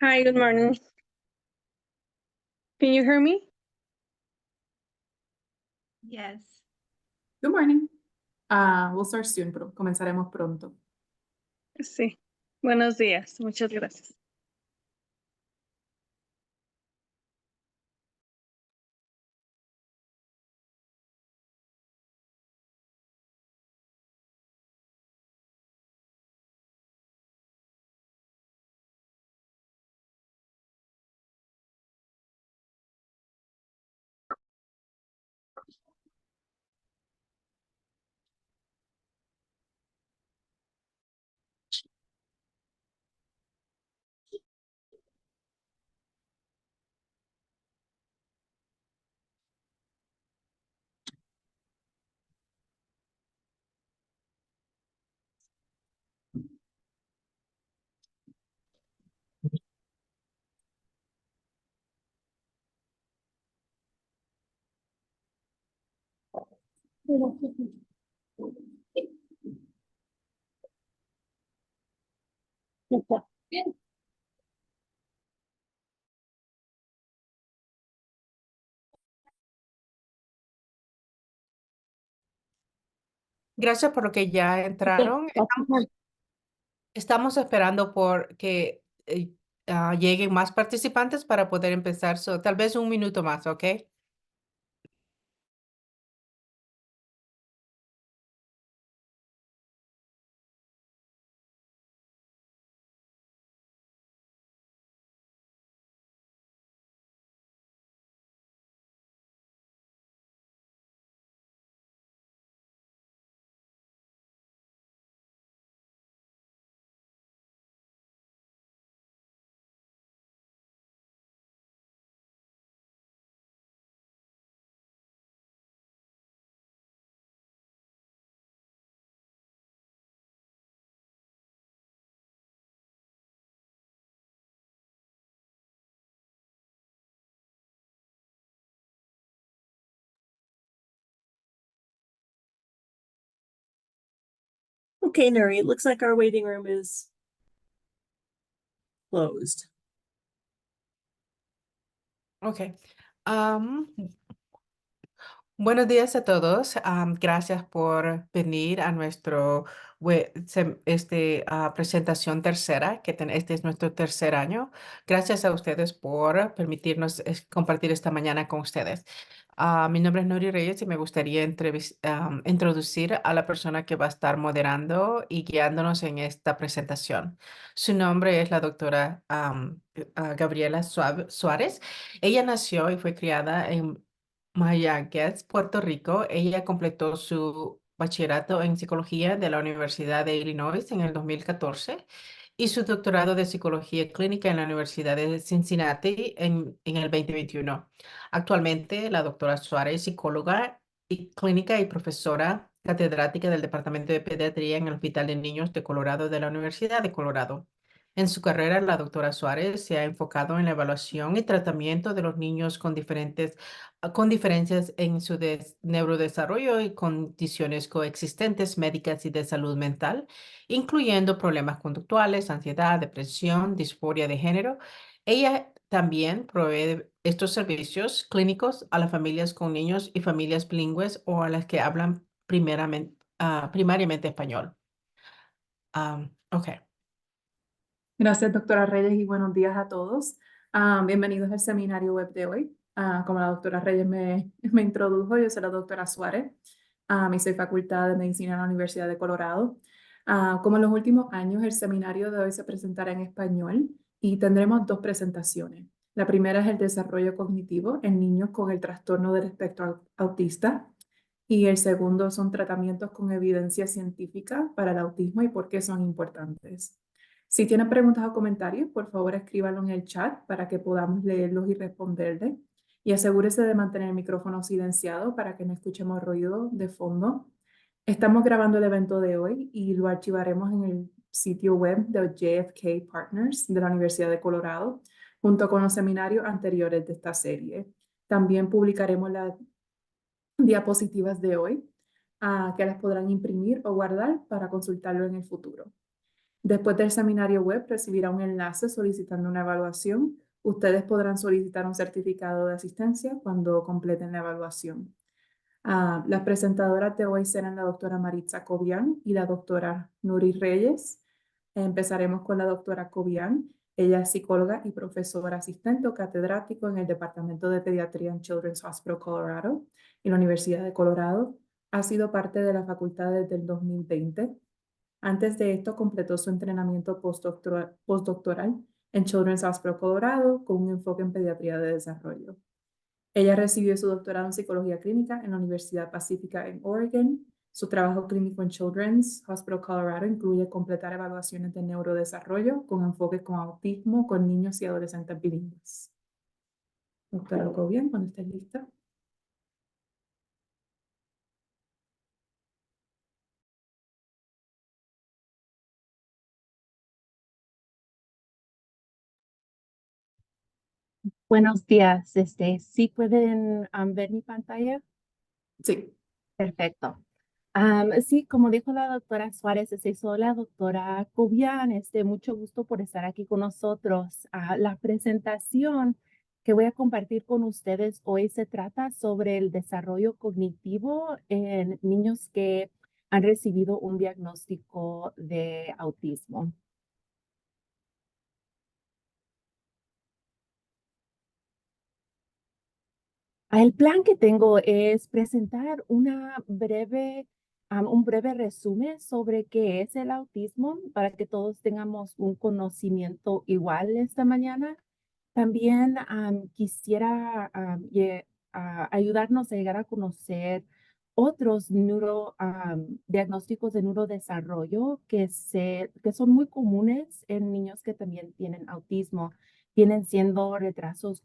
Hi, good morning. Can you hear me? Yes. Good morning. We'll start soon, pero comenzaremos pronto. Sí. Buenos días. Muchas gracias. Gracias por lo que ya entraron. Estamos esperando por que lleguen más participantes para poder empezar. Tal vez un minuto más, ¿ok? Okay, Nuri, it looks like our waiting room is closed. Ok. Am, Buenos días a todos. Gracias por venir a nuestro presentación tercera, este es nuestro tercer año. Gracias a ustedes por permitirnos compartir esta mañana con ustedes. Mi nombre es Nuri Reyes y me gustaría introducir a la persona que va a estar moderando y guiándonos en esta presentación. Su nombre es la doctora Gabriela Suárez. Ella nació y fue criada en Mayagüez, Puerto Rico. Ella completó su bachillerato en psicología de la Universidad de Illinois en el 2014 y su doctorado de psicología clínica en la Universidad de Cincinnati en el 2021. Actualmente, la doctora Suárez es psicóloga y clínica y profesora catedrática del Departamento de Pediatría en el Hospital de Niños de Colorado de la Universidad de Colorado. En su carrera, la doctora Suárez se ha enfocado en la evaluación y tratamiento de los niños con diferencias en su neurodesarrollo y condiciones coexistentes médicas y de salud mental, incluyendo problemas conductuales, ansiedad, depresión, disforia de género. Ella también provee estos servicios clínicos a las familias con niños y familias bilingües o a las que hablan primariamente español. Ok. Gracias, doctora Reyes, y buenos días a todos. Bienvenidos al seminario web de hoy. Como la doctora Reyes me introdujo, yo soy la doctora Suárez y soy facultad de medicina en la Universidad de Colorado. Como en los últimos años, el seminario de hoy se presentará en español y tendremos dos presentaciones. La primera es el desarrollo cognitivo en niños con el trastorno del espectro autista y el segundo son tratamientos con evidencia científica para el autismo y por qué son importantes. Si tienen preguntas o comentarios, por favor escríbanlo en el chat para que podamos leerlos y responderles. Y asegúrese de mantener el micrófono silenciado para que no escuchemos ruido de fondo. Estamos grabando el evento de hoy y lo archivaremos en el sitio web de JFK Partners de la Universidad de Colorado, junto con los seminarios anteriores de esta serie. También publicaremos las diapositivas de hoy, que las podrán imprimir o guardar para consultarlo en el futuro. Después del seminario web recibirá un enlace solicitando una evaluación. Ustedes podrán solicitar un certificado de asistencia cuando completen la evaluación. Las presentadoras de hoy serán la doctora Maritza Cobian y la doctora Nuri Reyes. Empezaremos con la doctora Cobian. Ella es psicóloga y profesora asistente o catedrático en el Departamento de Pediatría en Children's Hospital Colorado y la Universidad de Colorado. Ha sido parte de la facultad desde el 2020. Antes de esto, completó su entrenamiento postdoctoral en Children's Hospital Colorado con un enfoque en pediatría de desarrollo. Ella recibió su doctorado en psicología clínica en la Universidad Pacífica en Oregon. Su trabajo clínico en Children's Hospital Colorado incluye completar evaluaciones de neurodesarrollo con enfoque con autismo con niños y adolescentes bilingües. Doctora Cobian, cuando estés lista. Buenos días, ¿sí pueden ver mi pantalla? Sí. Perfecto. Sí, como dijo la doctora Suárez, soy la doctora Cobian, mucho gusto por estar aquí con nosotros. La presentación que voy a compartir con ustedes hoy se trata sobre el desarrollo cognitivo en niños que han recibido un diagnóstico de autismo. El plan que tengo es presentar un breve resumen sobre qué es el autismo para que todos tengamos un conocimiento igual esta mañana. También quisiera ayudarnos a llegar a conocer otros diagnósticos de neurodesarrollo que son muy comunes en niños que también tienen autismo. Vienen siendo retrasos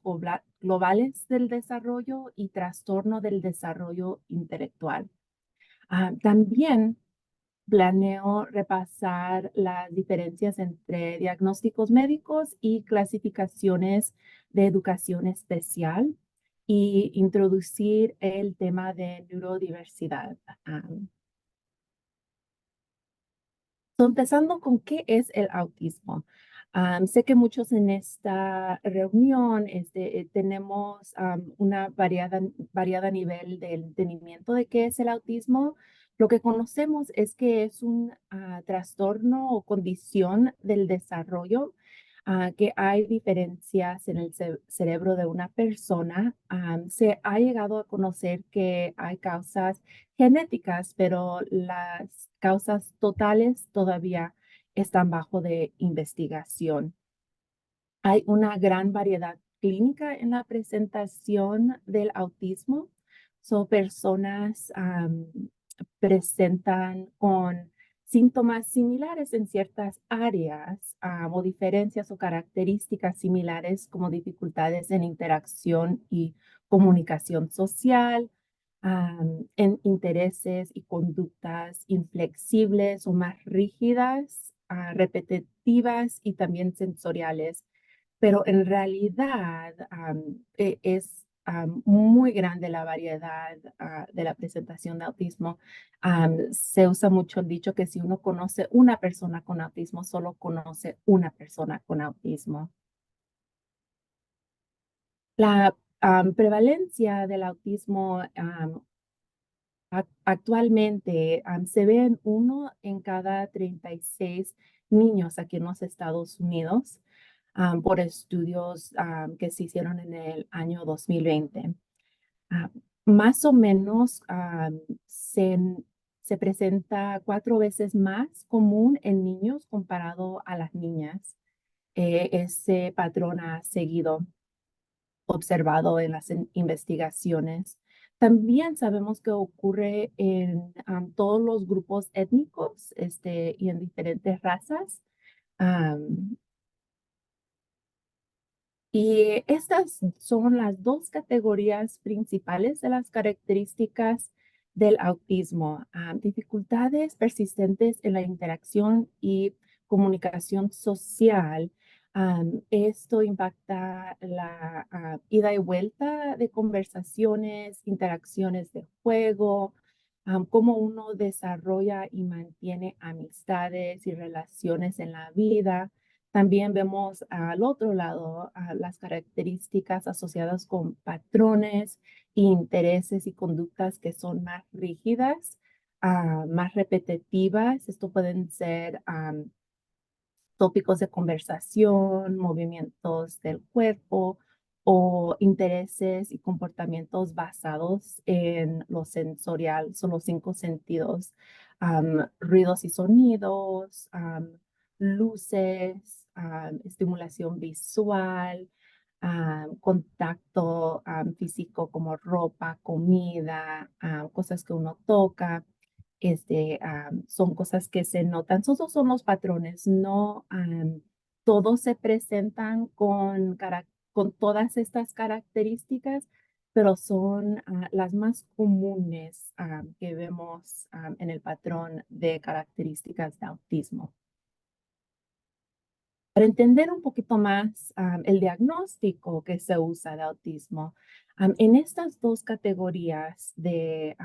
globales del desarrollo y trastorno del desarrollo intelectual. También planeo repasar las diferencias entre diagnósticos médicos y clasificaciones de educación especial y introducir el tema de neurodiversidad. Empezando con qué es el autismo. Sé que muchos en esta reunión tenemos una variada nivel de entendimiento de qué es el autismo. Lo que conocemos es que es un trastorno o condición del desarrollo, que hay diferencias en el cerebro de una persona. Se ha llegado a conocer que hay causas genéticas, pero las causas totales todavía están bajo de investigación. Hay una gran variedad clínica en la presentación del autismo. Son personas presentan con síntomas similares en ciertas áreas o diferencias o características similares como dificultades en interacción y comunicación social, en intereses y conductas inflexibles o más rígidas, repetitivas y también sensoriales. Pero en realidad es muy grande la variedad de la presentación de autismo. Se usa mucho el dicho que si uno conoce una persona con autismo, solo conoce una persona con autismo. La prevalencia del autismo actualmente se ve en 1 en cada 36 niños aquí en los Estados Unidos por estudios que se hicieron en el año 2020. Ah, Más o menos se presenta 4 veces más común en niños comparado a las niñas. Ese patrón ha seguido observado en las investigaciones. También sabemos que ocurre en todos los grupos étnicos y en diferentes razas. Am, y estas son las dos categorías principales de las características del autismo. Dificultades persistentes en la interacción y comunicación social. Esto impacta la ida y vuelta de conversaciones, interacciones de juego, cómo uno desarrolla y mantiene amistades y relaciones en la vida. También vemos al otro lado las características asociadas con patrones, intereses y conductas que son más rígidas, más repetitivas. Esto pueden ser tópicos de conversación, movimientos del cuerpo o intereses y comportamientos basados en lo sensorial, son los cinco sentidos, ruidos y sonidos, luces, estimulación visual, contacto físico como ropa, comida, cosas que uno toca. Son cosas que se notan. Esos son los patrones, no todos se presentan con todas estas características, pero son las más comunes que vemos en el patrón de características de autismo. Para entender un poquito más el diagnóstico que se usa de autismo, en estas dos categorías de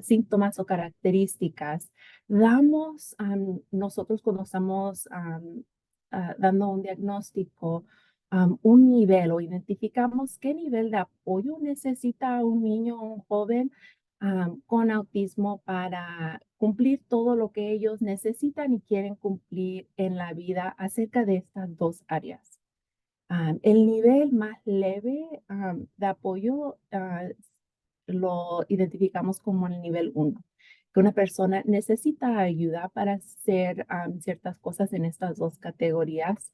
síntomas o características, nosotros cuando estamos dando un diagnóstico, un nivel o identificamos qué nivel de apoyo necesita un niño o un joven con autismo para cumplir todo lo que ellos necesitan y quieren cumplir en la vida acerca de estas dos áreas. El nivel más leve de apoyo lo identificamos como el nivel 1, que una persona necesita ayuda para hacer ciertas cosas en estas dos categorías.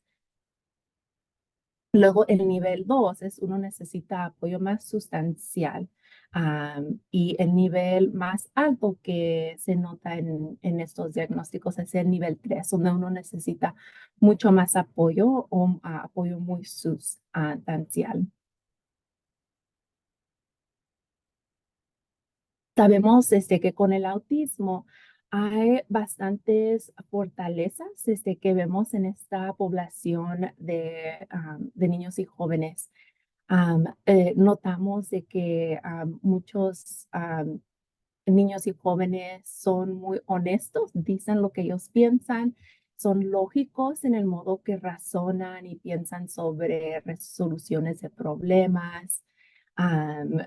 Luego el nivel 2 es uno necesita apoyo más sustancial. Y el nivel más alto que se nota en estos diagnósticos es el nivel 3, donde uno necesita mucho más apoyo o apoyo muy sustancial. Sabemos que con el autismo hay bastantes fortalezas que vemos en esta población de niños y jóvenes. Notamos de que muchos niños y jóvenes son muy honestos, dicen lo que ellos piensan, son lógicos en el modo que razonan y piensan sobre resoluciones de problemas,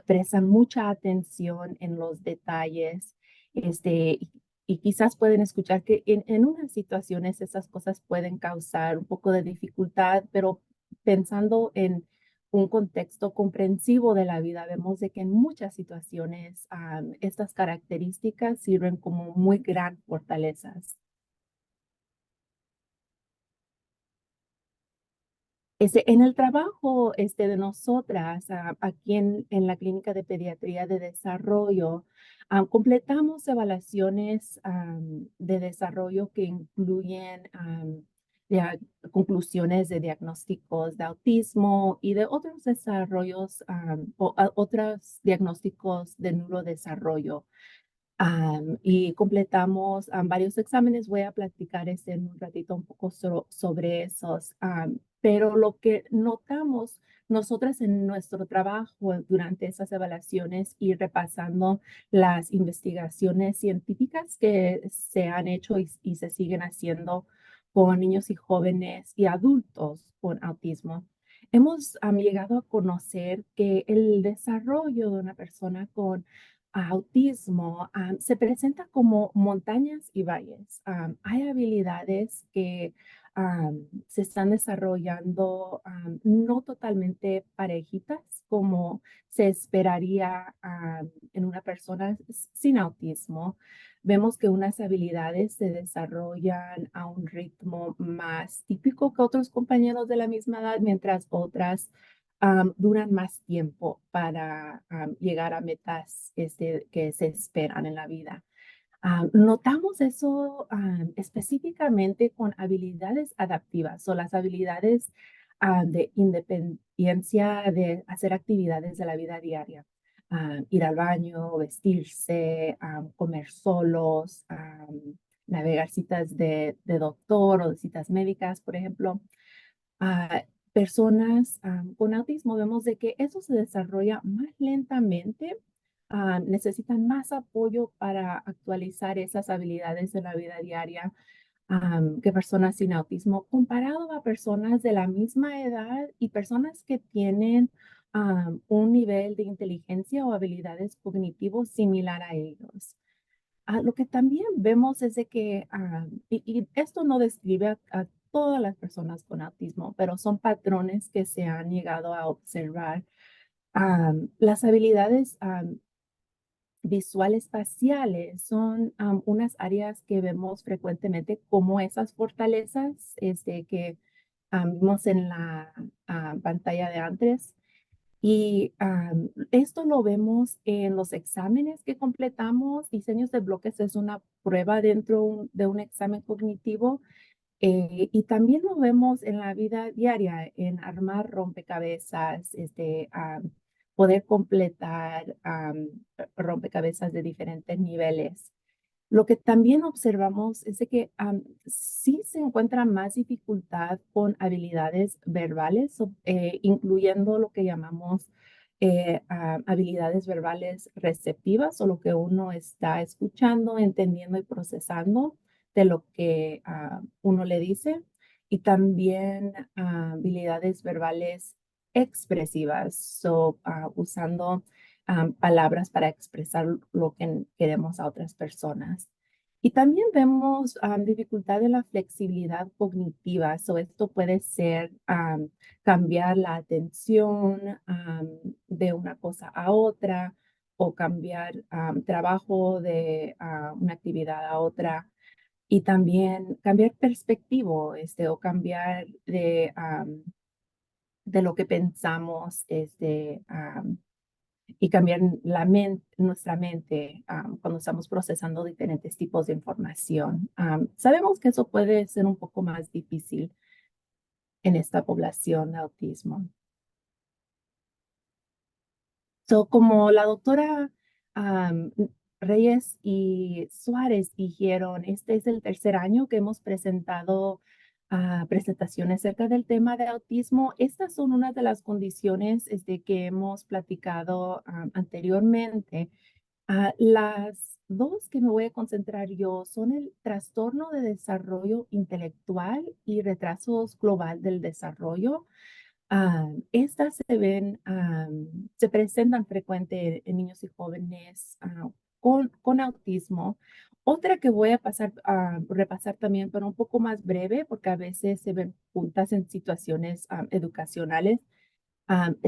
prestan mucha atención en los detalles, y quizás pueden escuchar que en unas situaciones esas cosas pueden causar un poco de dificultad, pero pensando en un contexto comprensivo de la vida, vemos de que en muchas situaciones estas características sirven como muy gran fortalezas. En el trabajo de nosotras, aquí en la Clínica de Pediatría de Desarrollo, completamos evaluaciones de desarrollo que incluyen conclusiones de diagnósticos de autismo y de otros desarrollos otros diagnósticos de neurodesarrollo. Y completamos varios exámenes. Voy a platicar en un ratito un poco sobre esos. Pero lo que notamos nosotras en nuestro trabajo durante esas evaluaciones y repasando las investigaciones científicas que se han hecho y se siguen haciendo con niños y jóvenes y adultos con autismo, hemos llegado a conocer que el desarrollo de una persona con autismo se presenta como montañas y valles. Hay habilidades que se están desarrollando no totalmente parejitas como se esperaría en una persona sin autismo. Vemos que unas habilidades se desarrollan a un ritmo más típico que otros compañeros de la misma edad, mientras otras duran más tiempo para llegar a metas que se esperan en la vida. Notamos eso específicamente con habilidades adaptivas o las habilidades de independencia de hacer actividades de la vida diaria. Ir al baño, vestirse, comer solos, navegar citas de doctor o de citas médicas, por ejemplo. Personas con autismo vemos de que eso se desarrolla más lentamente necesitan más apoyo para actualizar esas habilidades en la vida diaria que personas sin autismo, comparado a personas de la misma edad y personas que tienen un nivel de inteligencia o habilidades cognitivos similar a ellos. Lo que también vemos es de que, y esto no describe a todas las personas con autismo, pero son patrones que se han llegado a observar. Las habilidades visuales faciales son unas áreas que vemos frecuentemente como esas fortalezas que vimos en la pantalla de antes. Y esto lo vemos en los exámenes que completamos. Diseños de bloques es una prueba dentro de un examen cognitivo. Y también lo vemos en la vida diaria, en armar rompecabezas, poder completar rompecabezas de diferentes niveles. Lo que también observamos es de que sí se encuentra más dificultad con habilidades verbales, incluyendo lo que llamamos habilidades verbales receptivas o lo que uno está escuchando, entendiendo y procesando de lo que uno le dice, y también habilidades verbales expresivas, usando palabras para expresar lo que queremos a otras personas. Y también vemos dificultad en la flexibilidad cognitiva. Esto puede ser cambiar la atención de una cosa a otra o cambiar trabajo de una actividad a otra. Y también cambiar perspectivo, o cambiar de lo que pensamos, y cambiar nuestra mente cuando estamos procesando diferentes tipos de información. Sabemos que eso puede ser un poco más difícil en esta población de autismo. Como la doctora Reyes y Suárez dijeron, este es el tercer año que hemos presentado presentaciones acerca del tema de autismo. Estas son unas de las condiciones que hemos platicado anteriormente. Las dos que me voy a concentrar yo son el trastorno de desarrollo intelectual y retrasos global del desarrollo. Estas se presentan frecuente en niños y jóvenes con autismo. Otra que voy a pasar a repasar también, pero un poco más breve, porque a veces se ven juntas en situaciones educacionales,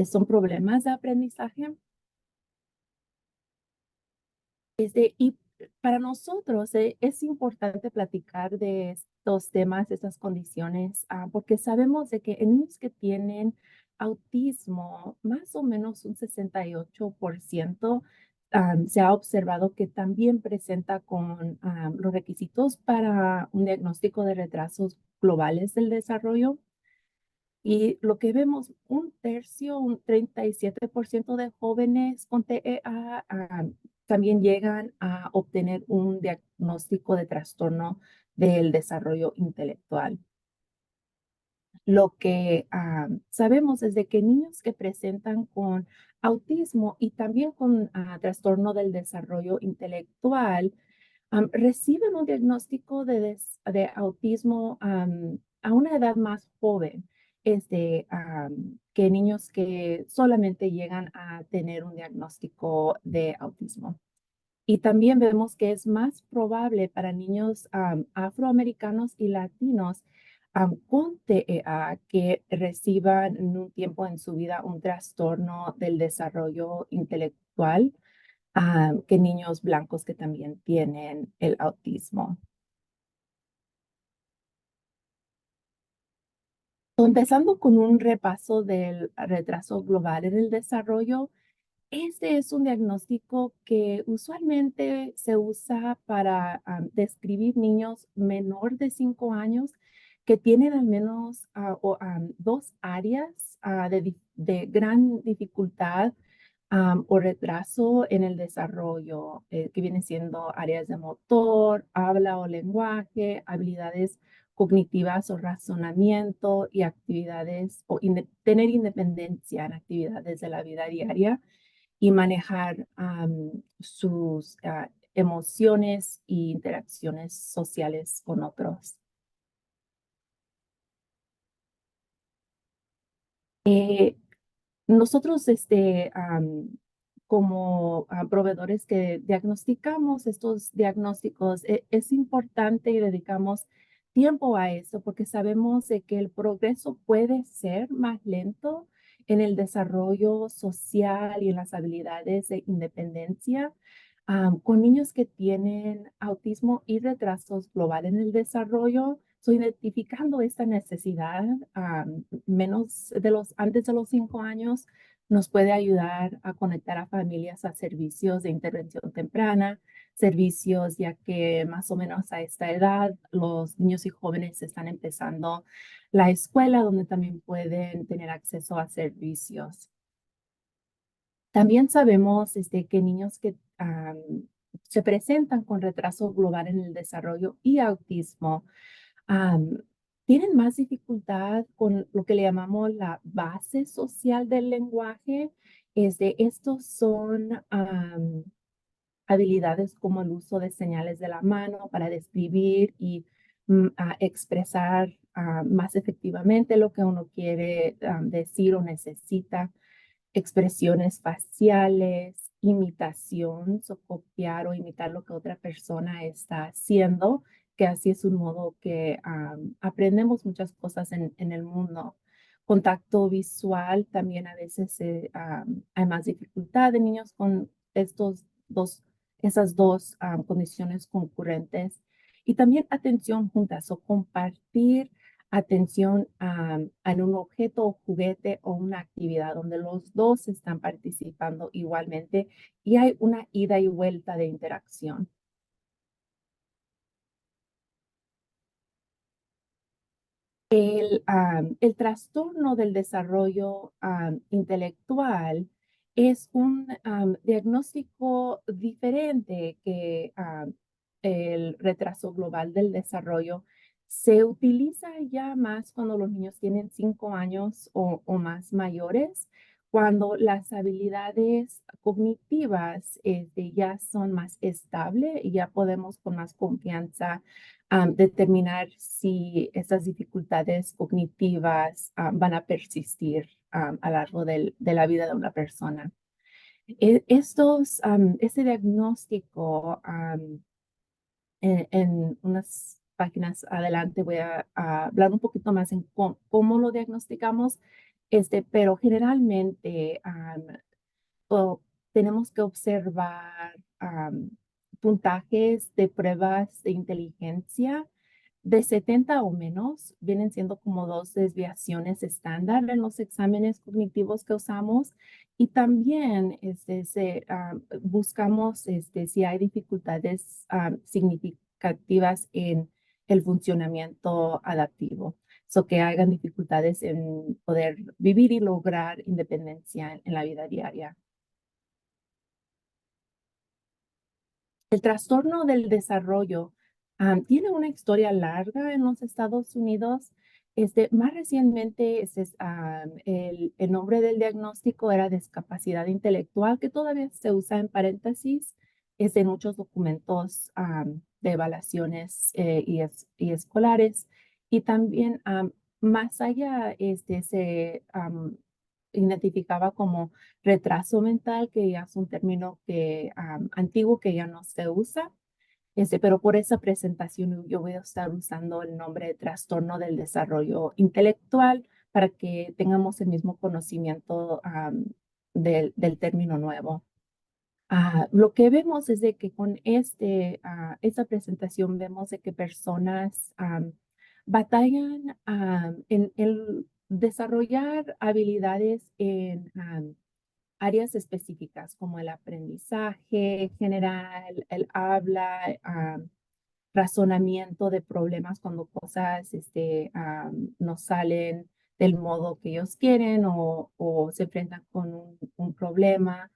son problemas de aprendizaje. Y para nosotros es importante platicar de estos temas, de estas condiciones, porque sabemos de que en niños que tienen autismo, más o menos un 68% se ha observado que también presenta con los requisitos para un diagnóstico de retrasos globales del desarrollo. Y lo que vemos, un tercio, un 37% de jóvenes con TEA también llegan a obtener un diagnóstico de trastorno del desarrollo intelectual. Lo que sabemos es de que niños que presentan con autismo y también con trastorno del desarrollo intelectual reciben un diagnóstico de autismo a una edad más joven, que niños que solamente llegan a tener un diagnóstico de autismo. Y también vemos que es más probable para niños afroamericanos y latinos con TEA que reciban en un tiempo en su vida un trastorno del desarrollo intelectual que niños blancos que también tienen el autismo. Empezando con un repaso del retraso global en el desarrollo, este es un diagnóstico que usualmente se usa para describir niños menor de 5 años que tienen al menos dos áreas de gran dificultad o retraso en el desarrollo, que vienen siendo áreas de motor, habla o lenguaje, habilidades cognitivas o razonamiento y actividades o tener independencia en actividades de la vida diaria. y manejar sus emociones e interacciones sociales con otros. Nosotros, como proveedores que diagnosticamos estos diagnósticos, es importante y dedicamos tiempo a eso porque sabemos de que el progreso puede ser más lento en el desarrollo social y en las habilidades de independencia con niños que tienen autismo y retrasos global en el desarrollo. Identificando esta necesidad antes de los 5 años nos puede ayudar a conectar a familias a servicios de intervención temprana, servicios ya que más o menos a esta edad los niños y jóvenes están empezando la escuela donde también pueden tener acceso a servicios. También sabemos que niños que se presentan con retraso global en el desarrollo y autismo am, tienen más dificultad con lo que le llamamos la base social del lenguaje. Estos son habilidades como el uso de señales de la mano para describir y expresar más efectivamente lo que uno quiere decir o necesita, expresiones faciales, imitación, copiar o imitar lo que otra persona está haciendo, que así es un modo que aprendemos muchas cosas en el mundo. Contacto visual, también a veces hay más dificultad de niños con esas dos condiciones concurrentes. Y también atención juntas o compartir atención en un objeto o juguete o una actividad donde los dos están participando igualmente y hay una ida y vuelta de interacción. El trastorno del desarrollo intelectual es un diagnóstico diferente que el retraso global del desarrollo. Se utiliza ya más cuando los niños tienen 5 años o más mayores, cuando las habilidades cognitivas ya son más estables y ya podemos con más confianza determinar si estas dificultades cognitivas van a persistir a lo largo de la vida de una persona. Este diagnóstico, en unas páginas adelante voy a hablar un poquito más en cómo lo diagnosticamos, pero generalmente tenemos que observar puntajes de pruebas de inteligencia de 70 o menos. Vienen siendo como 2 desviaciones estándar en los exámenes cognitivos que usamos. Y también buscamos si hay dificultades significativas en el funcionamiento adaptivo. Que hagan dificultades en poder vivir y lograr independencia en la vida diaria. El trastorno del desarrollo tiene una historia larga en los Estados Unidos. Más recientemente, el nombre del diagnóstico era discapacidad intelectual, que todavía se usa en paréntesis en muchos documentos de evaluaciones y escolares. Y también más allá, se identificaba como retraso mental, que ya es un término antiguo que ya no se usa, pero por esa presentación yo voy a estar usando el nombre de trastorno del desarrollo intelectual para que tengamos el mismo conocimiento del término nuevo. Lo que vemos es de que con esta presentación vemos de que personas batallan en el desarrollar habilidades en áreas específicas como el aprendizaje general, el habla, razonamiento de problemas cuando cosas no salen del modo que ellos quieren o se enfrentan con un problema.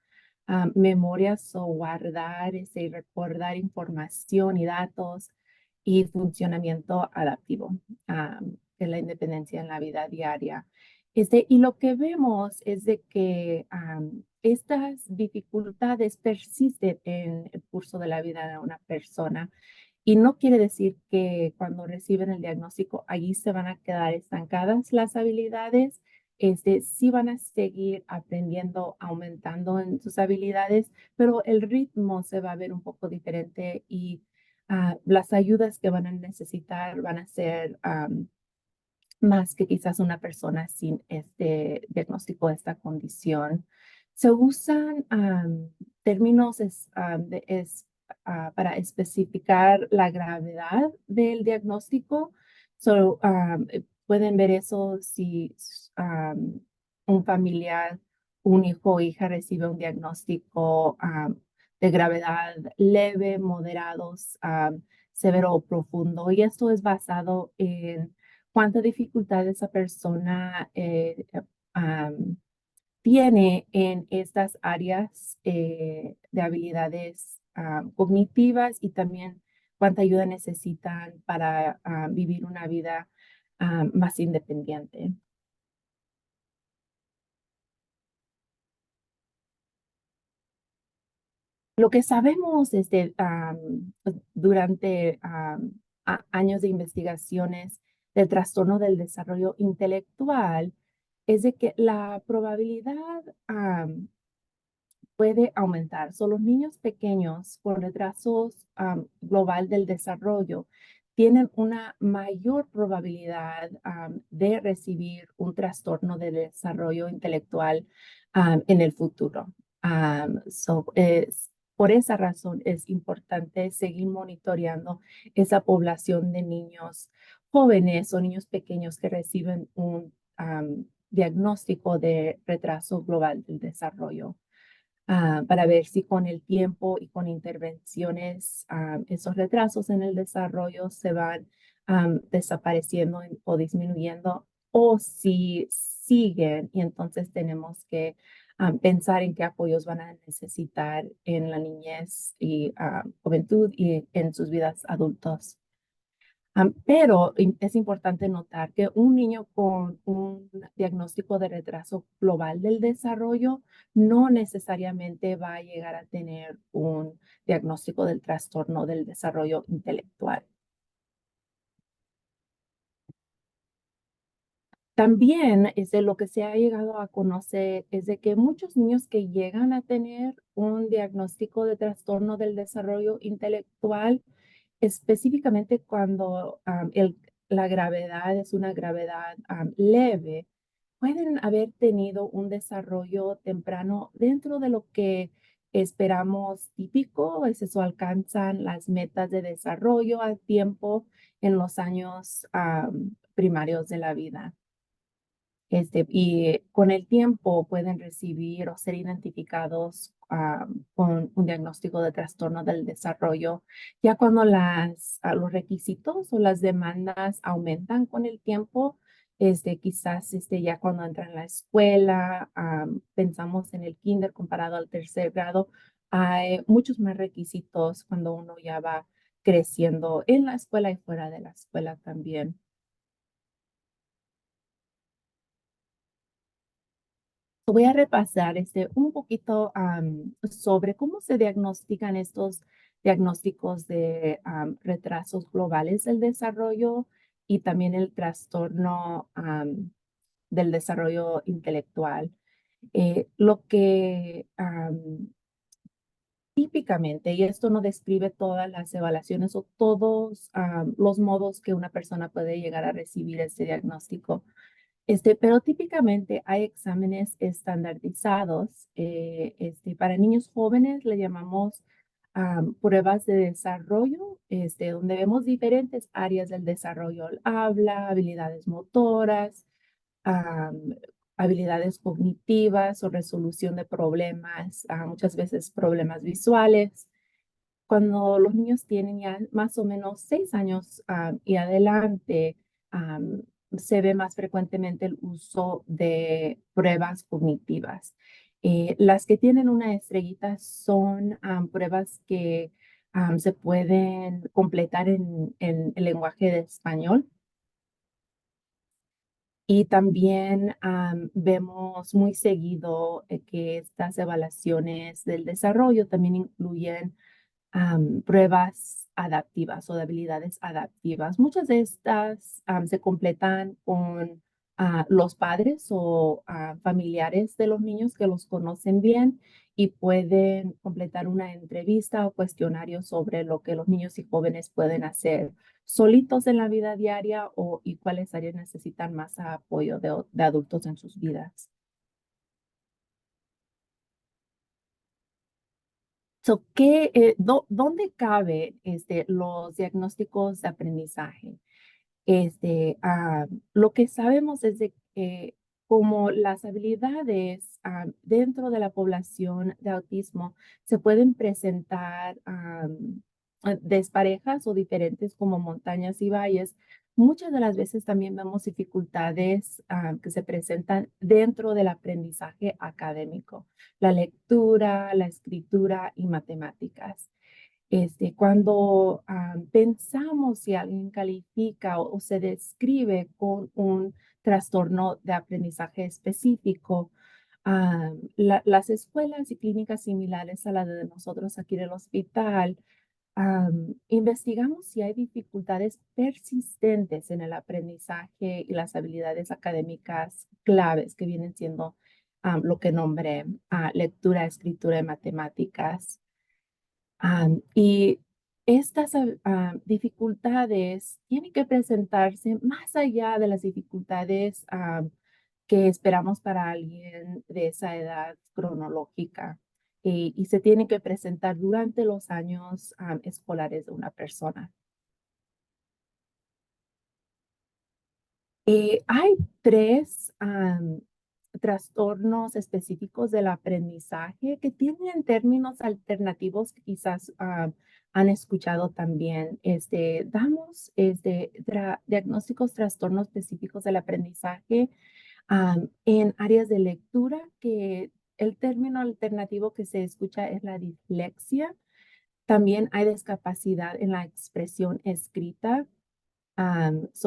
Memorias o guardar y recordar información y datos y funcionamiento adaptivo, que es la independencia en la vida diaria. Y lo que vemos es de que estas dificultades persisten en el curso de la vida de una persona. Y no quiere decir que cuando reciben el diagnóstico allí se van a quedar estancadas las habilidades. Sí van a seguir aprendiendo, aumentando en sus habilidades, pero el ritmo se va a ver un poco diferente y las ayudas que van a necesitar van a ser más que quizás una persona sin este diagnóstico, esta condición. Se usan términos para especificar la gravedad del diagnóstico. Pueden ver eso si un familiar, un hijo o hija recibe un diagnóstico de gravedad leve, moderados, severo o profundo. Y esto es basado en cuánta dificultad esa persona tiene en estas áreas de habilidades cognitivas y también cuánta ayuda necesitan para vivir una vida más independiente. Lo que sabemos durante años de investigaciones del trastorno del desarrollo intelectual es de que la probabilidad puede aumentar. Son los niños pequeños con retrasos global del desarrollo tienen una mayor probabilidad de recibir un trastorno de desarrollo intelectual en el futuro. Por esa razón es importante seguir monitoreando esa población de niños jóvenes o niños pequeños que reciben un diagnóstico de retraso global del desarrollo. Para ver si con el tiempo y con intervenciones esos retrasos en el desarrollo se van desapareciendo o disminuyendo o si siguen y entonces tenemos que pensar en qué apoyos van a necesitar en la niñez y juventud y en sus vidas adultos. Pero es importante notar que un niño con un diagnóstico de retraso global del desarrollo no necesariamente va a llegar a tener un diagnóstico del trastorno del desarrollo intelectual. También de lo que se ha llegado a conocer es de que muchos niños que llegan a tener un diagnóstico de trastorno del desarrollo intelectual, específicamente cuando la gravedad es una gravedad leve, pueden haber tenido un desarrollo temprano dentro de lo que esperamos típico, es eso, alcanzan las metas de desarrollo al tiempo en los años primarios de la vida. Y con el tiempo pueden recibir o ser identificados con un diagnóstico de trastorno del desarrollo. Ya cuando los requisitos o las demandas aumentan con el tiempo, quizás ya cuando entran en la escuela, pensamos en el kinder comparado al tercer grado, hay muchos más requisitos cuando uno ya va creciendo en la escuela y fuera de la escuela también. Voy a repasar un poquito sobre cómo se diagnostican estos diagnósticos de retrasos globales del desarrollo y también el trastorno del desarrollo intelectual. Lo que típicamente, y esto no describe todas las evaluaciones o todos los modos que una persona puede llegar a recibir este diagnóstico, pero típicamente hay exámenes estandarizados. Para niños jóvenes le llamamos pruebas de desarrollo, donde vemos diferentes áreas del desarrollo, el habla, habilidades motoras, am, habilidades cognitivas o resolución de problemas, muchas veces problemas visuales. Cuando los niños tienen ya más o menos 6 años y adelante, se ve más frecuentemente el uso de pruebas cognitivas. Las que tienen una estrellita son pruebas que se pueden completar en el lenguaje de español. Y también vemos muy seguido que estas evaluaciones del desarrollo también incluyen pruebas adaptivas o de habilidades adaptivas. Muchas de estas se completan con los padres o familiares de los niños que los conocen bien y pueden completar una entrevista o cuestionario sobre lo que los niños y jóvenes pueden hacer solitos en la vida diaria y cuáles áreas necesitan más apoyo de adultos en sus vidas. So, ¿dónde caben los diagnósticos de aprendizaje? Lo que sabemos es de que como las habilidades dentro de la población de autismo se pueden presentar desparejas o diferentes como montañas y valles, muchas de las veces también vemos dificultades que se presentan dentro del aprendizaje académico, la lectura, la escritura y matemáticas. Cuando pensamos si alguien califica o se describe con un trastorno de aprendizaje específico, las escuelas y clínicas similares a las de nosotros aquí en el hospital, investigamos si hay dificultades persistentes en el aprendizaje y las habilidades académicas claves que vienen siendo lo que nombré lectura, escritura y matemáticas. Y estas dificultades tienen que presentarse más allá de las dificultades que esperamos para alguien de esa edad cronológica y se tienen que presentar durante los años escolares de una persona. Hay tres trastornos específicos del aprendizaje que tienen términos alternativos que quizás han escuchado también. Damos diagnósticos, trastornos específicos del aprendizaje en áreas de lectura, que el término alternativo que se escucha es la dislexia. También hay discapacidad en la expresión escrita.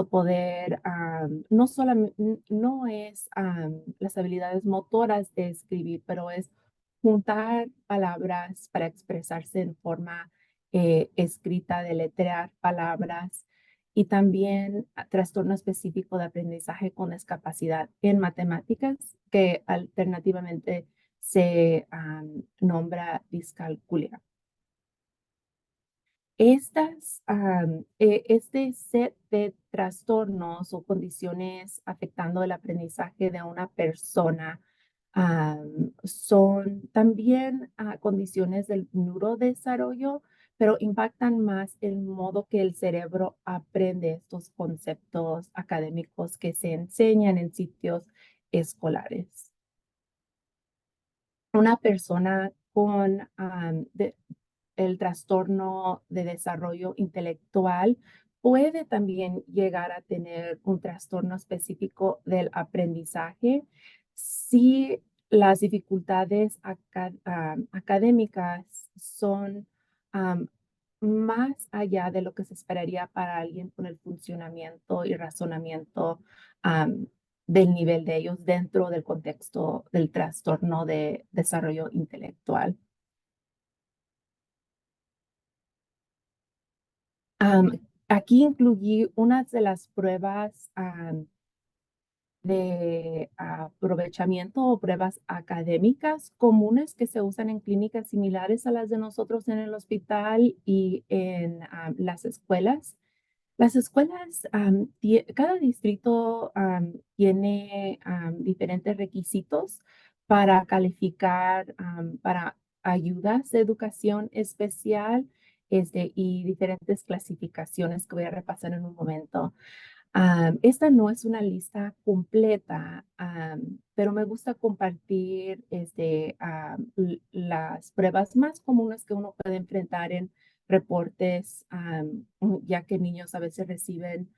Poder, no solamente, no es las habilidades motoras de escribir, pero es juntar palabras para expresarse en forma escrita, deletrear palabras y también trastorno específico de aprendizaje con discapacidad en matemáticas, que alternativamente se nombra discalculia. Este set de trastornos o condiciones afectando el aprendizaje de una persona son también condiciones del neurodesarrollo, pero impactan más el modo que el cerebro aprende estos conceptos académicos que se enseñan en sitios escolares. Una persona con el trastorno de desarrollo intelectual puede también llegar a tener un trastorno específico del aprendizaje si las dificultades académicas son más allá de lo que se esperaría para alguien con el funcionamiento y razonamiento del nivel de ellos dentro del contexto del trastorno de desarrollo intelectual. Aquí incluí unas de las pruebas de aprovechamiento o pruebas académicas comunes que se usan en clínicas similares a las de nosotros en el hospital y en las escuelas. Las escuelas, cada distrito tiene diferentes requisitos para calificar para ayudas de educación especial y diferentes clasificaciones que voy a repasar en un momento. Esta no es una lista completa, pero me gusta compartir las pruebas más comunes que uno puede enfrentar en reportes, ya que niños a veces reciben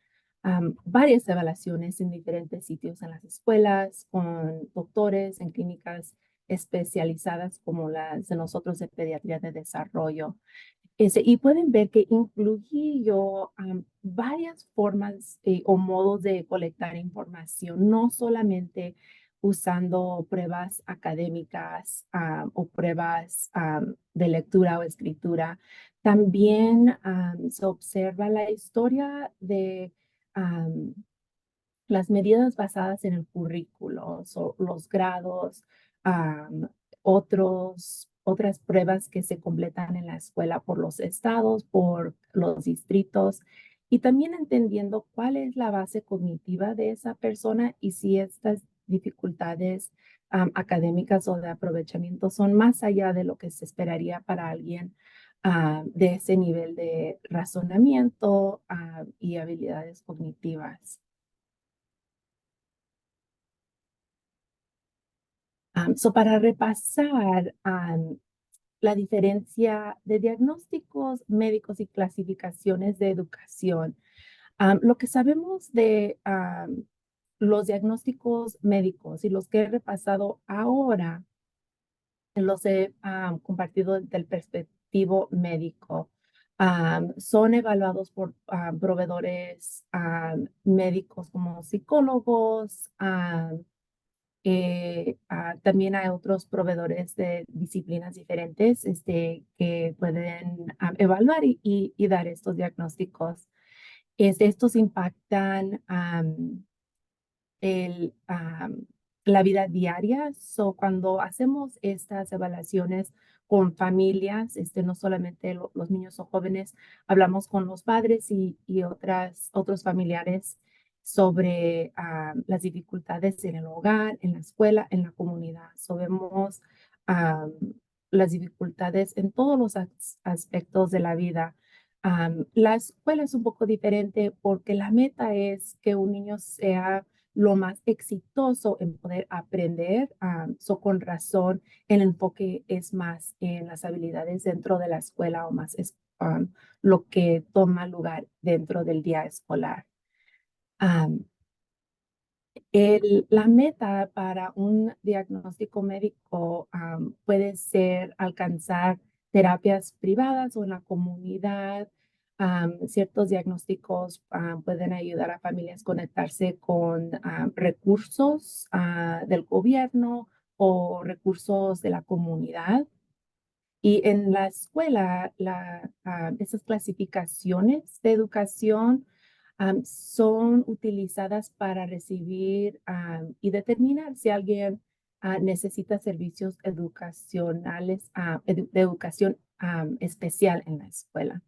varias evaluaciones en diferentes sitios en las escuelas, con doctores, en clínicas especializadas como las de nosotros de pediatría de desarrollo. Y pueden ver que incluí yo varias formas o modos de colectar información, no solamente usando pruebas académicas o pruebas de lectura o escritura. También se observa la historia de las medidas basadas en el currículo, los grados, otras pruebas que se completan en la escuela por los estados, por los distritos, y también entendiendo cuál es la base cognitiva de esa persona y si estas dificultades académicas o de aprovechamiento son más allá de lo que se esperaría para alguien de ese nivel de razonamiento y habilidades cognitivas. Para repasar la diferencia de diagnósticos médicos y clasificaciones de educación, lo que sabemos de los diagnósticos médicos y los que he repasado ahora, los he compartido del perspectivo médico. Son evaluados por proveedores médicos como psicólogos, también hay otros proveedores de disciplinas diferentes que pueden evaluar y dar estos diagnósticos. Estos impactan la vida diaria. Cuando hacemos estas evaluaciones con familias, no solamente los niños o jóvenes, hablamos con los padres y otros familiares sobre las dificultades en el hogar, en la escuela, en la comunidad. Vemos las dificultades en todos los aspectos de la vida. La escuela es un poco diferente porque la meta es que un niño sea lo más exitoso en poder aprender. Con razón, el enfoque es más en las habilidades dentro de la escuela o más es lo que toma lugar dentro del día escolar. La meta para un diagnóstico médico puede ser alcanzar terapias privadas o en la comunidad. Ciertos diagnósticos pueden ayudar a familias a conectarse con recursos del gobierno o recursos de la comunidad. Y en la escuela, esas clasificaciones de educación son utilizadas para recibir y determinar si alguien necesita servicios educacionales, de educación especial en la escuela.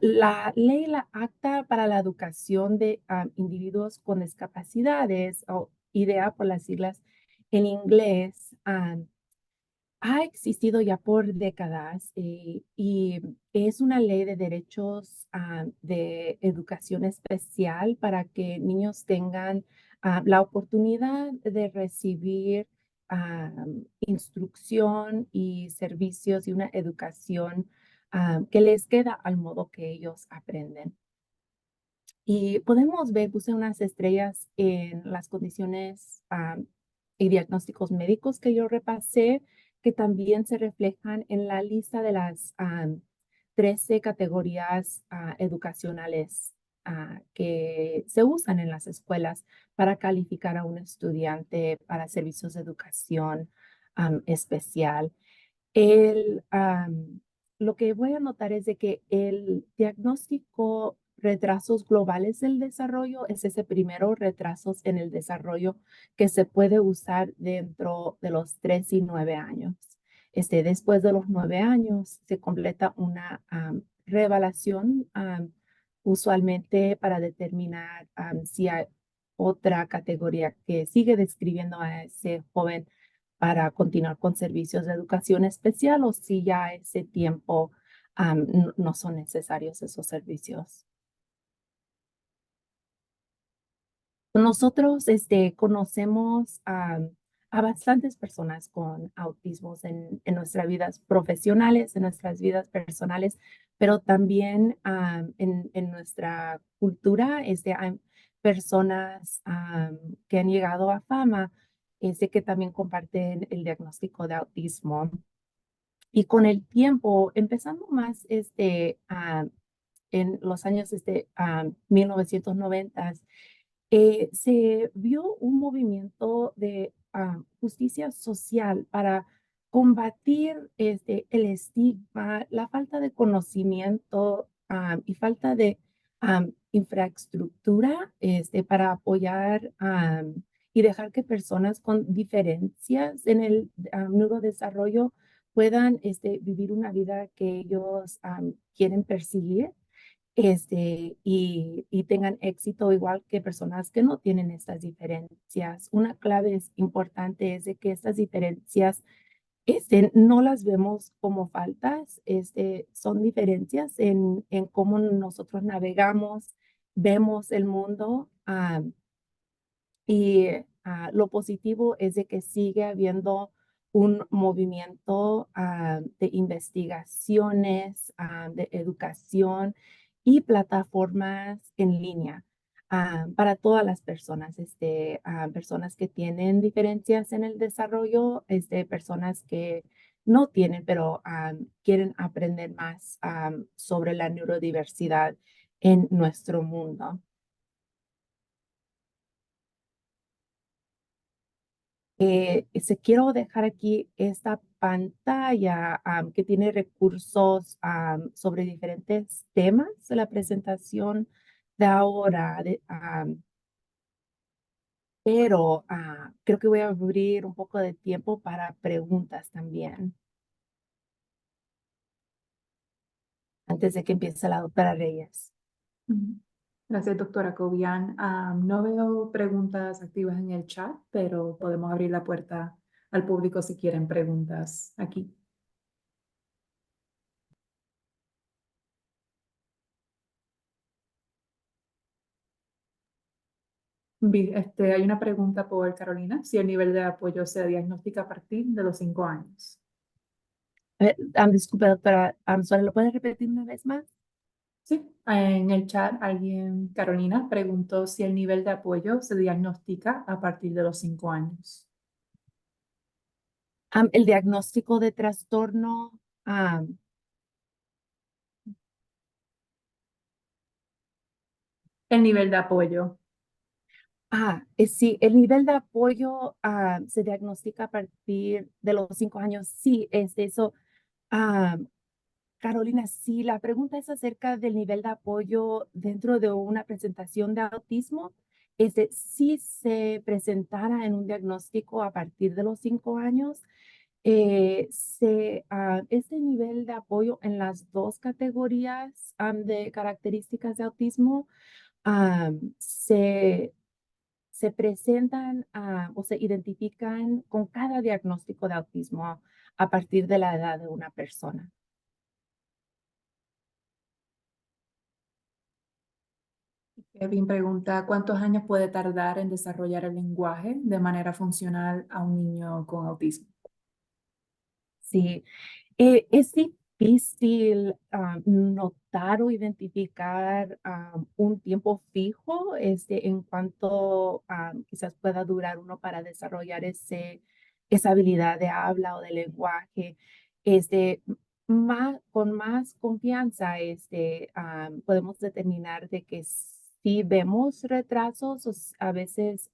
La ley, la Acta para la Educación de Individuos con Discapacidades, o IDEA por las siglas en inglés, ha existido ya por décadas y es una ley de derechos de educación especial para que niños tengan la oportunidad de recibir instrucción y servicios y una educación que les queda al modo que ellos aprenden. Y podemos ver, puse unas estrellas en las condiciones y diagnósticos médicos que yo repasé, que también se reflejan en la lista de las 13 categorías educacionales que se usan en las escuelas para calificar a un estudiante para servicios de educación especial. Lo que voy a notar es de que el diagnóstico retrasos globales del desarrollo es ese primero retrasos en el desarrollo que se puede usar dentro de los 3 y 9 años. Después de los 9 años se completa una reevaluación usualmente para determinar si hay otra categoría que sigue describiendo a ese joven para continuar con servicios de educación especial o si ya ese tiempo no son necesarios esos servicios. Nosotros conocemos a bastantes personas con autismos en nuestras vidas profesionales, en nuestras vidas personales, pero también en nuestra cultura hay personas que han llegado a fama, que también comparten el diagnóstico de autismo. Y con el tiempo, empezando más en los años 1990, se vio un movimiento de justicia social para combatir el estigma, la falta de conocimiento y falta de infraestructura para apoyar y dejar que personas con diferencias en el neurodesarrollo puedan vivir una vida que ellos quieren perseguir y tengan éxito igual que personas que no tienen estas diferencias. Una clave importante es de que estas diferencias no las vemos como faltas, son diferencias en cómo nosotros navegamos, vemos el mundo. Y lo positivo es de que sigue habiendo un movimiento de investigaciones, de educación y plataformas en línea para todas las personas, personas que tienen diferencias en el desarrollo, personas que no tienen, pero quieren aprender más sobre la neurodiversidad en nuestro mundo. Quiero dejar aquí esta pantalla que tiene recursos sobre diferentes temas de la presentación de ahora, pero creo que voy a abrir un poco de tiempo para preguntas también, antes de que empiece la doctora Reyes. Ujú. Gracias, doctora Cobian. No veo preguntas activas en el chat, pero podemos abrir la puerta al público si quieren preguntas aquí. Hay una pregunta por Carolina, si el nivel de apoyo se diagnostica a partir de los 5 años. Disculpe, doctora, ¿solo lo puede repetir una vez más? Sí, en el chat Carolina, preguntó si el nivel de apoyo se diagnostica a partir de los 5 años. El diagnóstico de trastorno. El nivel de apoyo. Sí, el nivel de apoyo se diagnostica a partir de los 5 años. Sí, es eso. ah, Carolina, sí, la pregunta es acerca del nivel de apoyo dentro de una presentación de autismo. Si se presentara en un diagnóstico a partir de los 5 años, este nivel de apoyo en las dos categorías de características de autismo se presentan o se identifican con cada diagnóstico de autismo a partir de la edad de una persona. Kevin pregunta, ¿cuántos años puede tardar en desarrollar el lenguaje de manera funcional a un niño con autismo? Sí, es difícil notar o identificar un tiempo fijo en cuanto quizás pueda durar uno para desarrollar esa habilidad de habla o de lenguaje. Con más confianza podemos determinar de que si vemos retrasos, a veces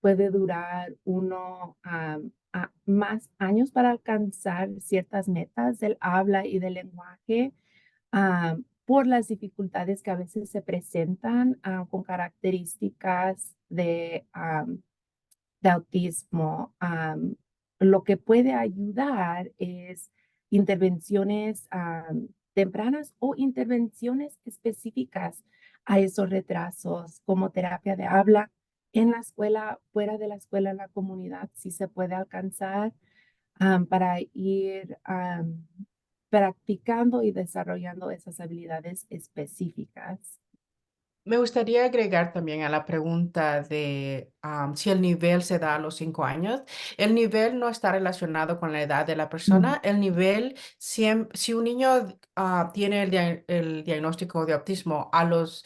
puede durar uno a más años para alcanzar ciertas metas del habla y del lenguaje por las dificultades que a veces se presentan con características de autismo. Lo que puede ayudar es intervenciones tempranas o intervenciones específicas a esos retrasos, como terapia de habla en la escuela, fuera de la escuela, en la comunidad, si se puede alcanzar para ir practicando y desarrollando esas habilidades específicas. Me gustaría agregar también a la pregunta de si el nivel se da a los 5 años. El nivel no está relacionado con la edad de la Mm. persona. El nivel, si un niño tiene el diagnóstico de autismo a los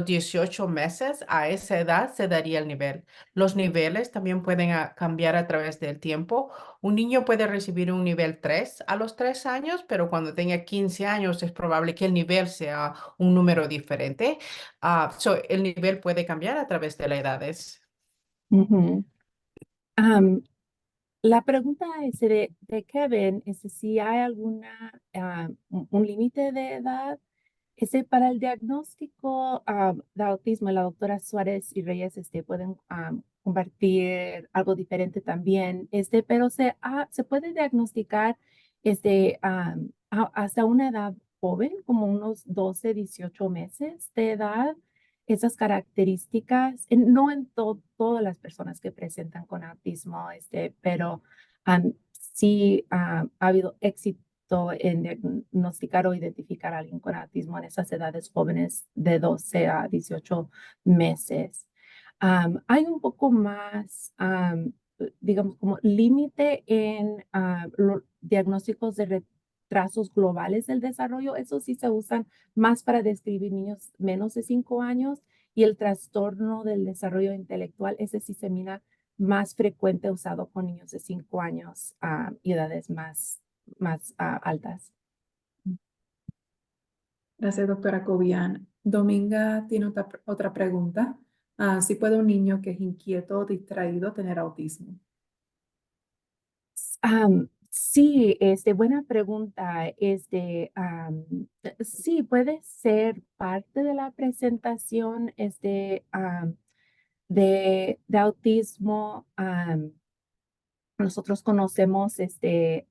18 meses, a esa edad se daría el nivel. Los niveles también pueden cambiar a través del tiempo. Un niño puede recibir un nivel 3 a los 3 años, pero cuando tenga 15 años es probable que el nivel sea un número diferente. El nivel puede cambiar a través de las edades. Ujú. Am, la pregunta es de Kevin es de si hay alguna, un límite de edad. Para el diagnóstico de autismo, la doctora Suárez y Reyes pueden compartir algo diferente también, pero se puede diagnosticar hasta una edad joven, como unos 12, 18 meses de edad. Esas características, no en todas las personas que presentan con autismo, pero sí ha habido éxito en diagnosticar o identificar a alguien con autismo en esas edades jóvenes de 12 a 18 meses. Hay un poco más, digamos, como límite en los diagnósticos de retrasos globales del desarrollo. Eso sí se usan más para describir niños menos de 5 años, y el trastorno del desarrollo intelectual, ese sí se mira más frecuente usado con niños de 5 años y edades más altas. Gracias, doctora Cobian. Dominga tiene otra pregunta. ¿Si puede un niño que es inquieto o distraído tener autismo? Sí, buena pregunta. Sí, puede ser parte de la presentación de autismo. Nosotros conocemos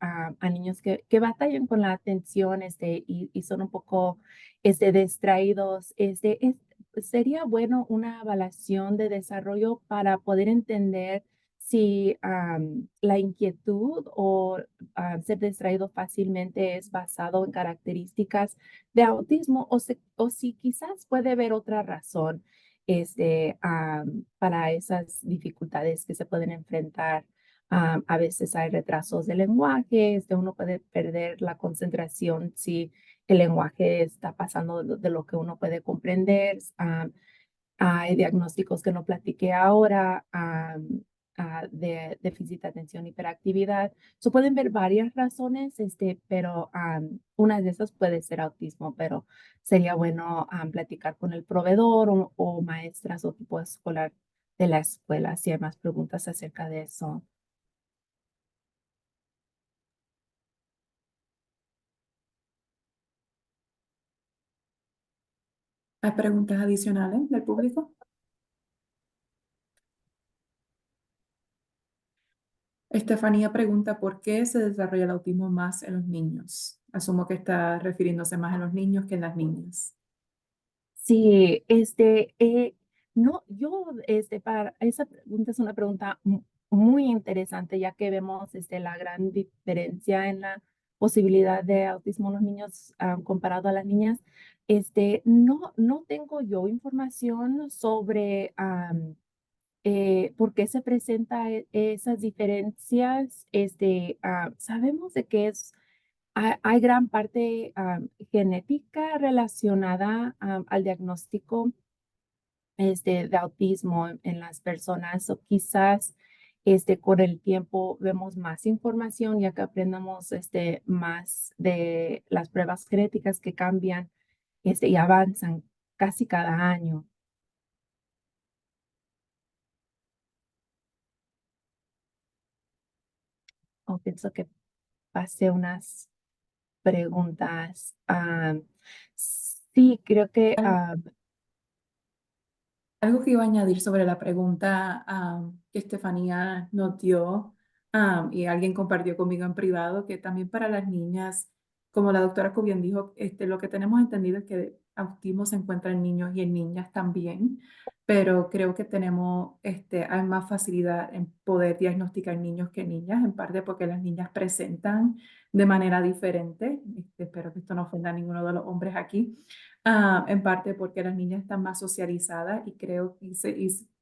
a niños que batallan con la atención y son un poco distraídos. Sería bueno una evaluación de desarrollo para poder entender si la inquietud o ser distraído fácilmente es basado en características de autismo, o si quizás puede haber otra razón para esas dificultades que se pueden enfrentar. A veces hay retrasos de lenguaje, uno puede perder la concentración si el lenguaje está pasando de lo que uno puede comprender. Hay diagnósticos que no platiqué ahora de déficit de atención y hiperactividad. Pueden ver varias razones, pero una de esas puede ser autismo, pero sería bueno platicar con el proveedor o maestras o tipo escolar de la escuela si hay más preguntas acerca de eso. ¿Hay preguntas adicionales del público? Estefanía pregunta por qué se desarrolla el autismo más en los niños. Asumo que está refiriéndose más en los niños que en las niñas. Sí, no, para esa pregunta es una pregunta muy interesante, ya que vemos, la gran diferencia en la posibilidad de autismo en los niños, comparado a las niñas. No tengo yo información sobre, por qué se presenta esas diferencias. Sabemos de que hay gran parte genética relacionada al diagnóstico de autismo en las personas, o quizás con el tiempo vemos más información ya que aprendamos más de las pruebas genéticas que cambian y avanzan casi cada año. O pienso que pasé unas preguntas. Sí, creo que Algo que iba a añadir sobre la pregunta que Estefanía nos dio y alguien compartió conmigo en privado, que también para las niñas como la doctora Cubian dijo, lo que tenemos entendido es que autismo se encuentra en niños y en niñas también, pero creo que hay más facilidad en poder diagnosticar niños que niñas, en parte porque las niñas presentan de manera diferente. Espero que esto no ofenda a ninguno de los hombres aquí. En parte porque las niñas están más socializadas y creo y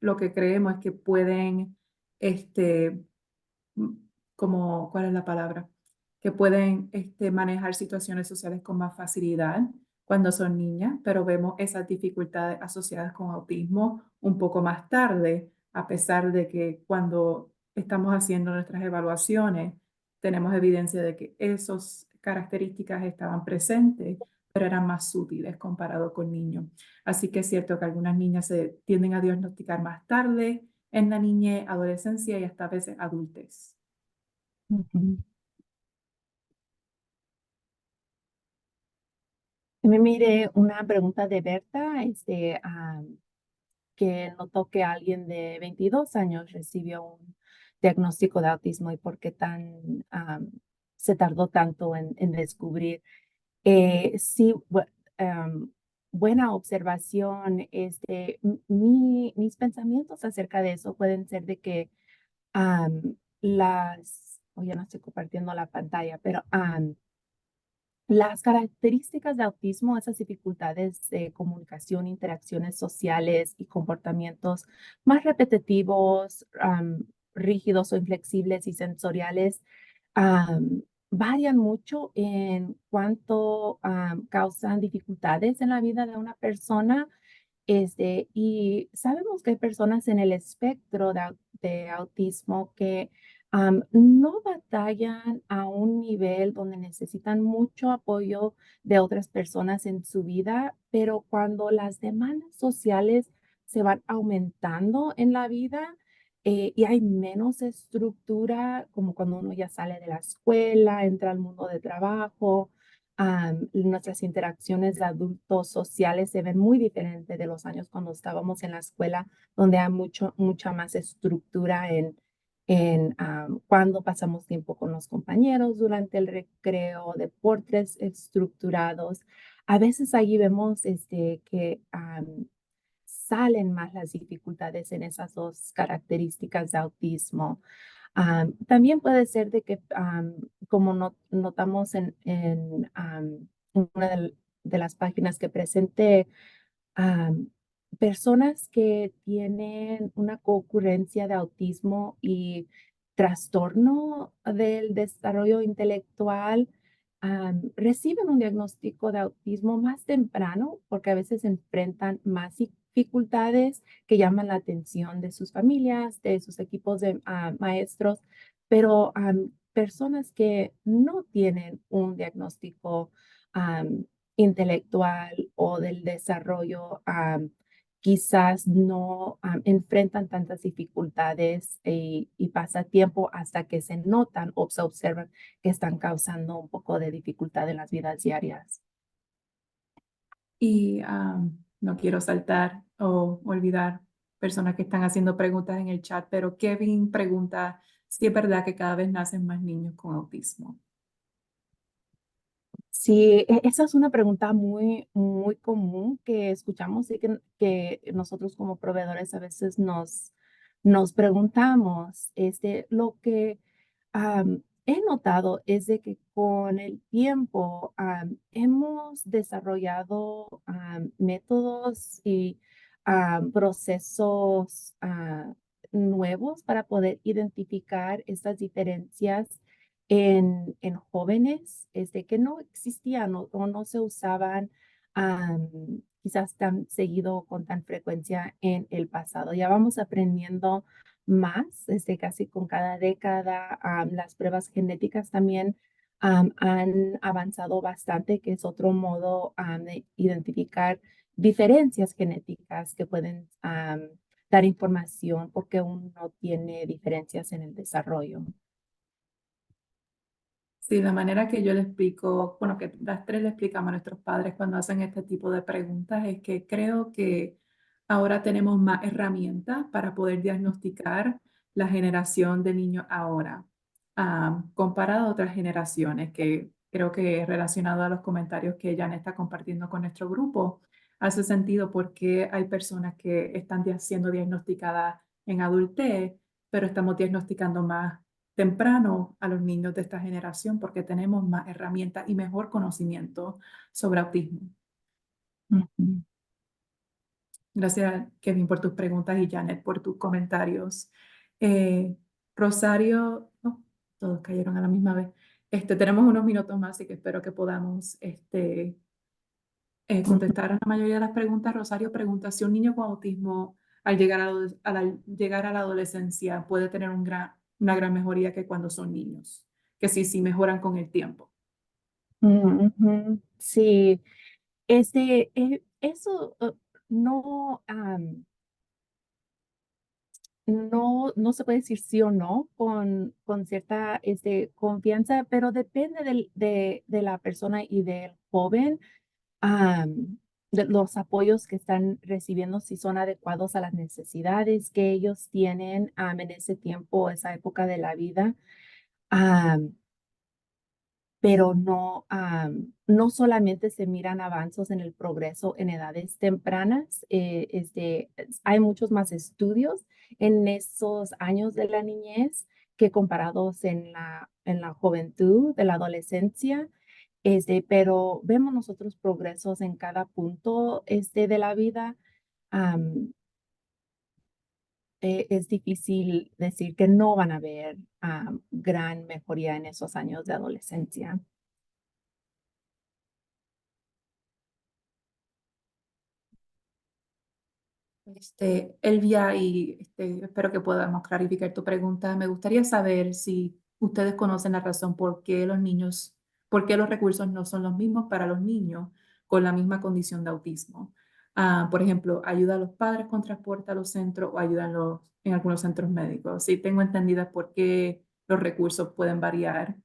lo que creemos es que pueden, mm, ¿cuál es la palabra? Que pueden manejar situaciones sociales con más facilidad cuando son niñas, pero vemos esas dificultades asociadas con autismo un poco más tarde, a pesar de que cuando estamos haciendo nuestras evaluaciones, tenemos evidencia de que esas características estaban presentes, pero eran más sutiles comparado con niños. Así que es cierto que algunas niñas se tienden a diagnosticar más tarde en la niñez, adolescencia y hasta a veces adultez. Ujú. Me miré una pregunta de Berta, que notó que alguien de 22 años recibió un diagnóstico de autismo y por qué se tardó tanto en descubrir. Sí, buena observación. Mis pensamientos acerca de eso pueden ser de que ya no estoy compartiendo la pantalla, pero las características de autismo, esas dificultades de comunicación, interacciones sociales y comportamientos más repetitivos, rígidos o inflexibles y sensoriales, varían mucho en cuanto causan dificultades en la vida de una persona. Y sabemos que hay personas en el espectro de autismo que no batallan a un nivel donde necesitan mucho apoyo de otras personas en su vida, pero cuando las demandas sociales se van aumentando en la vida y hay menos estructura, como cuando uno ya sale de la escuela, entra al mundo de trabajo, nuestras interacciones de adultos sociales se ven muy diferentes de los años cuando estábamos en la escuela, donde hay mucha más estructura en cuando pasamos tiempo con los compañeros durante el recreo, deportes estructurados. A veces allí vemos que salen más las dificultades en esas dos características de autismo. También puede ser de que, como notamos en una de las páginas que presenté, am, personas que tienen una concurrencia de autismo y trastorno del desarrollo intelectual reciben un diagnóstico de autismo más temprano porque a veces enfrentan más dificultades que llaman la atención de sus familias, de sus equipos de maestros, pero personas que no tienen un diagnóstico intelectual o del desarrollo, quizás no enfrentan tantas dificultades y pasa tiempo hasta que se notan o se observan que están causando un poco de dificultad en las vidas diarias. Y no quiero saltar o olvidar personas que están haciendo preguntas en el chat, pero Kevin pregunta si es verdad que cada vez nacen más niños con autismo. Sí, esa es una pregunta muy común que escuchamos y que nosotros como proveedores a veces nos preguntamos. Lo que he notado es de que con el tiempo hemos desarrollado métodos y procesos nuevos para poder identificar estas diferencias en jóvenes que no existían o no se usaban quizás tan seguido con tan frecuencia en el pasado. Ya vamos aprendiendo más, casi con cada década. Las pruebas genéticas también han avanzado bastante, que es otro modo de identificar diferencias genéticas que pueden dar información porque uno tiene diferencias en el desarrollo. Sí, la manera que yo le explico, bueno, que las tres le explicamos a nuestros padres cuando hacen este tipo de preguntas es que creo que ahora tenemos más herramientas para poder diagnosticar la generación de niños ahora, comparado a otras generaciones que creo que relacionado a los comentarios que Janet está compartiendo con nuestro grupo, hace sentido porque hay personas que están siendo diagnosticadas en adultez, pero estamos diagnosticando más temprano a los niños de esta generación porque tenemos más herramientas y mejor conocimiento sobre autismo. Ujú. Gracias, Kevin, por tus preguntas y Janet por tus comentarios. Rosario, oh, todos cayeron a la misma vez. Tenemos unos minutos más, así que espero que podamos contestar a la mayoría de las preguntas. Rosario pregunta si un niño con autismo al llegar llegar a la adolescencia puede tener una gran mejoría que cuando son niños, que sí mejoran con el tiempo. Ujú. Sí, eso no, no se puede decir sí o no con cierta confianza, pero depende de la persona y del joven, de los apoyos que están recibiendo, si son adecuados a las necesidades que ellos tienen en ese tiempo, esa época de la vida. Pero no, no solamente se miran avances en el progreso en edades tempranas, hay muchos más estudios en esos años de la niñez que comparados en la juventud, de la adolescencia, pero vemos nosotros progresos en cada punto de la vida. Am, es difícil decir que no van a haber gran mejoría en esos años de adolescencia. Elvia, y espero que podamos clarificar tu pregunta. Me gustaría saber si ustedes conocen la razón por qué los recursos no son los mismos para los niños con la misma condición de autismo. Por ejemplo, ayuda a los padres con transporte a los centros o ayuda en algunos centros médicos. Sí, tengo entendido por qué los recursos pueden variar,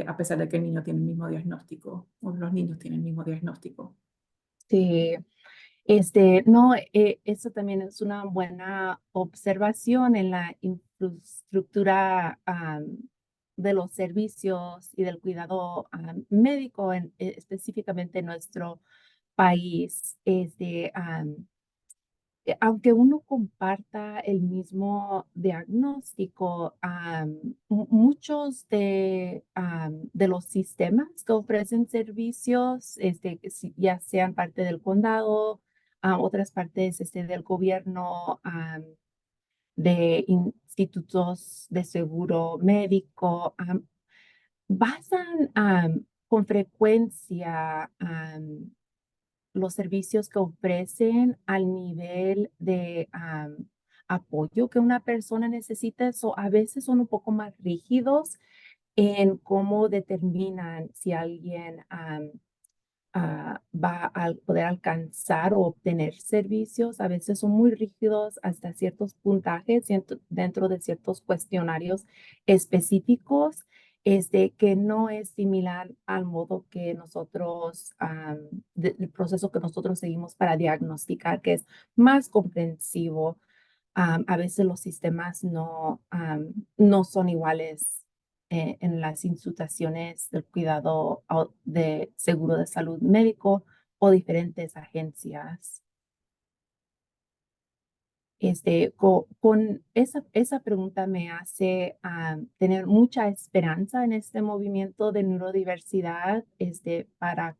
a pesar de que el niño tiene el mismo diagnóstico o los niños tienen el mismo diagnóstico. Sí, no, eso también es una buena observación en la infraestructura de los servicios y del cuidado médico, específicamente en nuestro país. Aunque uno comparta el mismo diagnóstico, muchos de los sistemas que ofrecen servicios, ya sean parte del condado, otras partes del gobierno, de institutos de seguro médico, basan con frecuencia los servicios que ofrecen al nivel de apoyo que una persona necesita. A veces son un poco más rígidos en cómo determinan si alguien va a poder alcanzar o obtener servicios. A veces son muy rígidos hasta ciertos puntajes dentro de ciertos cuestionarios específicos, que no es similar al modo que nosotros, el proceso que nosotros seguimos para diagnosticar, que es más comprensivo. A veces los sistemas no son iguales en las instituciones del cuidado de seguro de salud médico o diferentes agencias. Con esa pregunta me hace tener mucha esperanza en este movimiento de neurodiversidad, para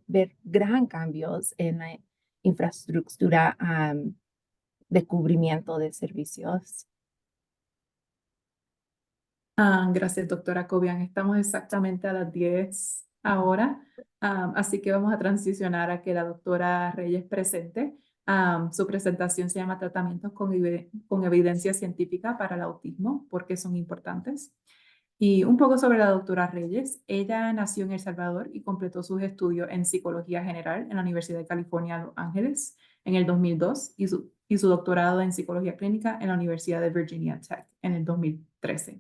ver gran cambios en la infraestructura de cubrimiento de servicios. Gracias, doctora Cobian. Estamos exactamente a las 10 ahora, así que vamos a transicionar a que la doctora Reyes presente. Su presentación se llama Tratamientos con evidencia científica para el autismo, ¿por qué son importantes? Y un poco sobre la doctora Reyes. Ella nació en El Salvador y completó sus estudios en Psicología General en la Universidad de California, Los Ángeles, en el 2002 y su doctorado en Psicología Clínica en la Universidad de Virginia Tech en el 2013.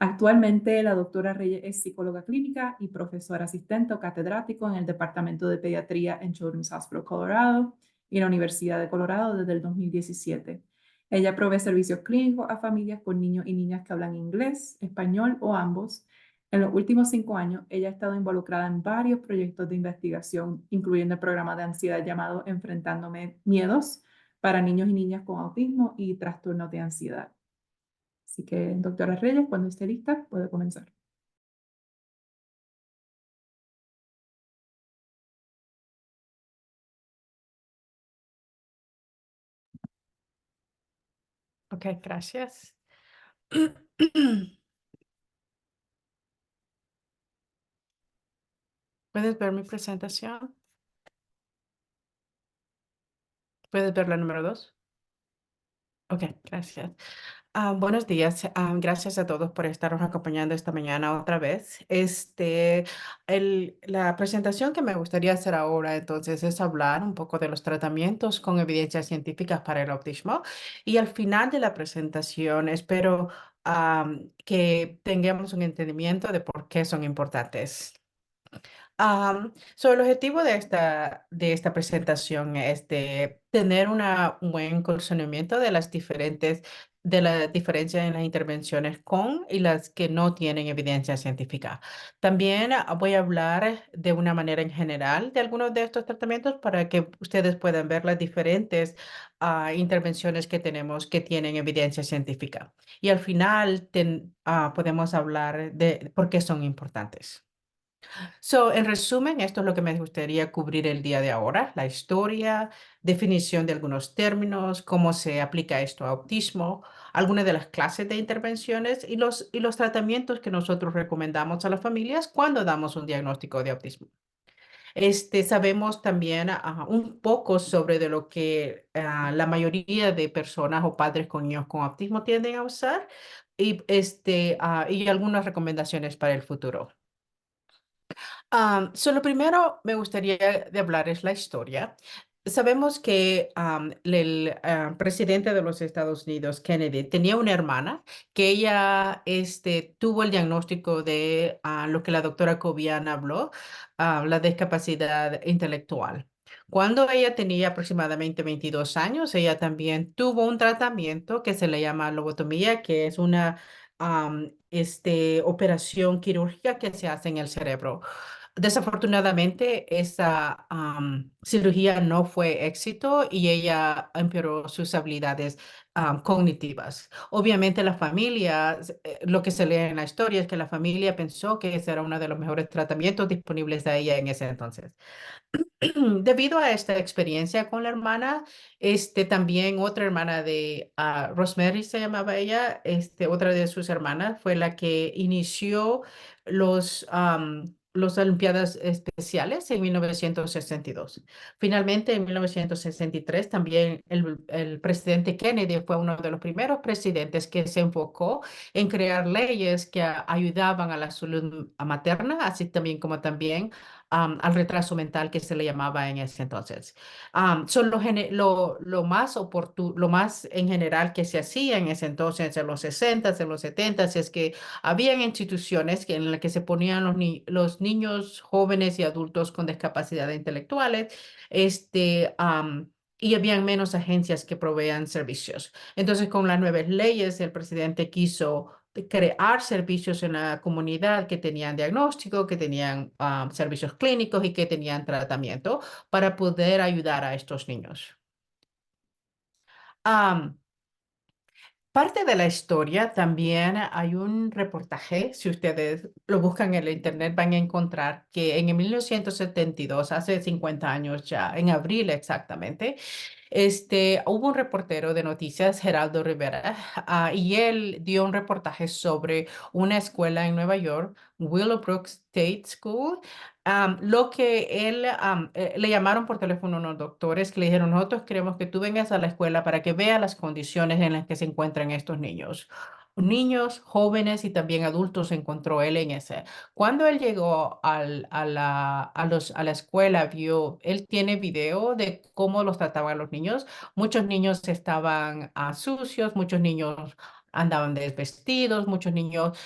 Actualmente, la doctora Reyes es psicóloga clínica y profesora asistente o catedrático en el Departamento de Pediatría en Children's Hospital Colorado y en la Universidad de Colorado desde el 2017. Ella provee servicios clínicos a familias con niños y niñas que hablan inglés, español o ambos, En los últimos 5 años, ella ha estado involucrada en varios proyectos de investigación, incluyendo el programa de ansiedad llamado Enfrentándome Miedos para niños y niñas con autismo y trastornos de ansiedad. Así que, doctora Reyes, cuando esté lista, puede comenzar. Ok, gracias. ¿Puedes ver mi presentación? ¿Puedes ver la número 2? Ok, gracias. Buenos días. Gracias a todos por estarnos acompañando esta mañana otra vez. La presentación que me gustaría hacer ahora entonces es hablar un poco de los tratamientos con evidencias científicas para el autismo y al final de la presentación espero que tengamos un entendimiento de por qué son importantes. El objetivo de esta presentación es de tener un buen conocimiento de la diferencia en las intervenciones con y las que no tienen evidencia científica. También voy a hablar de una manera en general de algunos de estos tratamientos para que ustedes puedan ver las diferentes intervenciones que tenemos que tienen evidencia científica. Y al final podemos hablar de por qué son importantes. En resumen, esto es lo que me gustaría cubrir el día de ahora, la historia, definición de algunos términos, cómo se aplica esto a autismo, algunas de las clases de intervenciones y los tratamientos que nosotros recomendamos a las familias cuando damos un diagnóstico de autismo. Sabemos también un poco sobre de lo que la mayoría de personas o padres con niños con autismo tienden a usar y algunas recomendaciones para el futuro. Lo primero me gustaría de hablar es la historia. Sabemos que el presidente de los Estados Unidos, Kennedy, tenía una hermana que ella tuvo el diagnóstico de lo que la doctora Cobian habló, la discapacidad intelectual. Cuando ella tenía aproximadamente 22 años, ella también tuvo un tratamiento que se le llama lobotomía, que es una operación quirúrgica que se hace en el cerebro. Desafortunadamente, esa cirugía no fue éxito y ella empeoró sus habilidades cognitivas. Obviamente, la familia, lo que se lee en la historia es que la familia pensó que ese era uno de los mejores tratamientos disponibles de ella en ese entonces. Debido a esta experiencia con la hermana, también otra hermana de Rosemary se llamaba ella, otra de sus hermanas fue la que inició los Olimpiadas Especiales en 1962. Finalmente, en 1963, también el presidente Kennedy fue uno de los primeros presidentes que se enfocó en crear leyes que ayudaban a la salud materna, así también como también al retraso mental que se le llamaba en ese entonces. Lo más lo más en general que se hacía en ese entonces, en los 60, en los 70, es que habían instituciones en las que se ponían los niños, jóvenes y adultos con discapacidades intelectuales, y habían menos agencias que proveían servicios. Entonces, con las nuevas leyes, el presidente quiso de crear servicios en la comunidad que tenían diagnóstico, que tenían servicios clínicos y que tenían tratamiento para poder ayudar a estos niños. Am, Parte de la historia también hay un reportaje, si ustedes lo buscan en la internet van a encontrar que en 1972, hace 50 años ya, en abril exactamente, hubo un reportero de noticias, Geraldo Rivera, y él dio un reportaje sobre una escuela en Nueva York, Willowbrook State School. Lo que él le llamaron por teléfono unos doctores que le dijeron, nosotros queremos que tú vengas a la escuela para que veas las condiciones en las que se encuentran estos niños. Niños, jóvenes y también adultos encontró él en ese. Cuando él llegó a la escuela, él tiene video de cómo los trataban los niños. Muchos niños estaban sucios, muchos niños andaban desvestidos, muchos niños.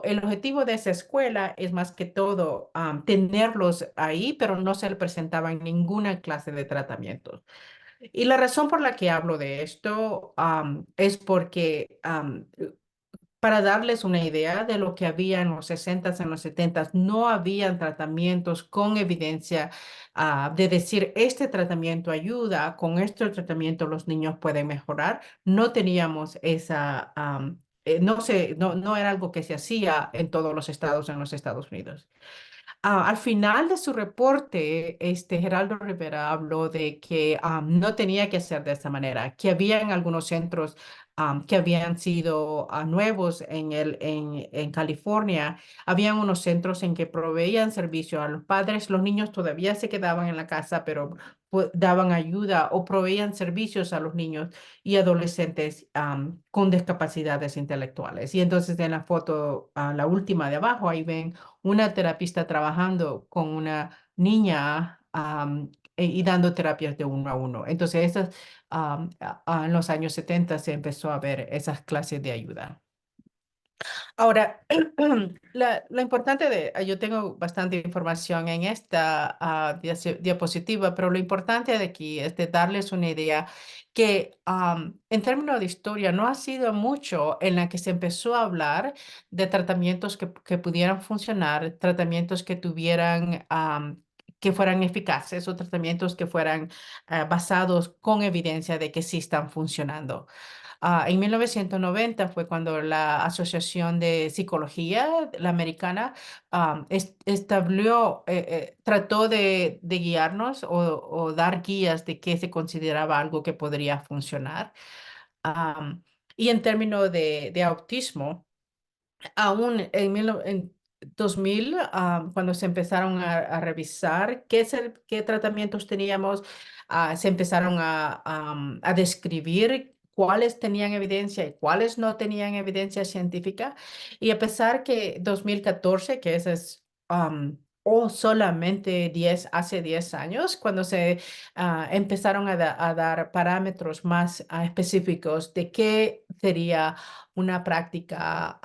El objetivo de esa escuela es más que todo tenerlos ahí, pero no se le presentaban ninguna clase de tratamiento. Y la razón por la que hablo de esto es porque para darles una idea de lo que había en los 60s, en los 70s, no habían tratamientos con evidencia de decir, este tratamiento ayuda, con este tratamiento los niños pueden mejorar. No teníamos esa, no era algo que se hacía en todos los estados en los Estados Unidos. Al final de su reporte, Geraldo Rivera habló de que no tenía que hacer de esta manera, que habían algunos centros que habían sido nuevos en California. Habían unos centros en que proveían servicio a los padres. Los niños todavía se quedaban en la casa, pero daban ayuda o proveían servicios a los niños y adolescentes con discapacidades intelectuales. Y entonces en la foto, la última de abajo, ahí ven una terapista trabajando con una niña y dando terapias de uno a uno. Entonces, en los años 70 se empezó a ver esas clases de ayuda. Ahora, lo importante yo tengo bastante información en esta diapositiva, pero lo importante de aquí es de darles una idea que en términos de historia no ha sido mucho en la que se empezó a hablar de tratamientos que pudieran funcionar, tratamientos que tuvieran... que fueran eficaces o tratamientos que fueran basados con evidencia de que sí están funcionando. En 1990 fue cuando la Asociación de Psicología, la americana, trató de guiarnos o dar guías de qué se consideraba algo que podría funcionar. Am, y en términos de autismo, aún en 2000, cuando se empezaron a revisar qué tratamientos teníamos, se empezaron a describir cuáles tenían evidencia y cuáles no tenían evidencia científica. Y a pesar que 2014, que ese es o solamente hace 10 años, cuando se empezaron a dar parámetros más específicos de qué sería una práctica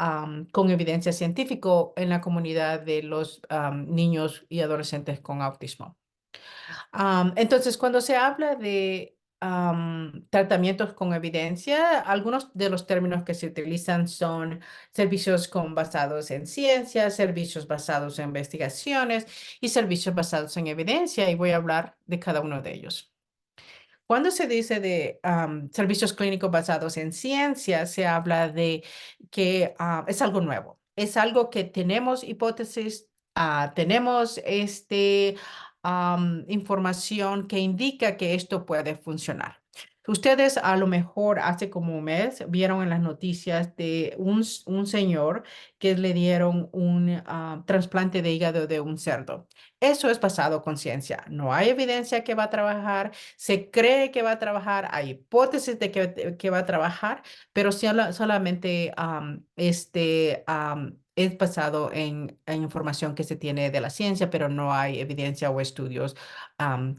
con evidencia científica en la comunidad de los niños y adolescentes con autismo. Entonces, cuando se habla de tratamientos con evidencia, algunos de los términos que se utilizan son servicios basados en ciencia, servicios basados en investigaciones y servicios basados en evidencia, y voy a hablar de cada uno de ellos. Cuando se dice de servicios clínicos basados en ciencia, se habla de que es algo nuevo, es algo que tenemos hipótesis, tenemos información que indica que esto puede funcionar. Ustedes a lo mejor hace como un mes vieron en las noticias de un señor que le dieron un trasplante de hígado de un cerdo. Eso es basado con ciencia. No hay evidencia que va a trabajar, se cree que va a trabajar, hay hipótesis de que va a trabajar, pero solamente es basado en información que se tiene de la ciencia, pero no hay evidencia o estudios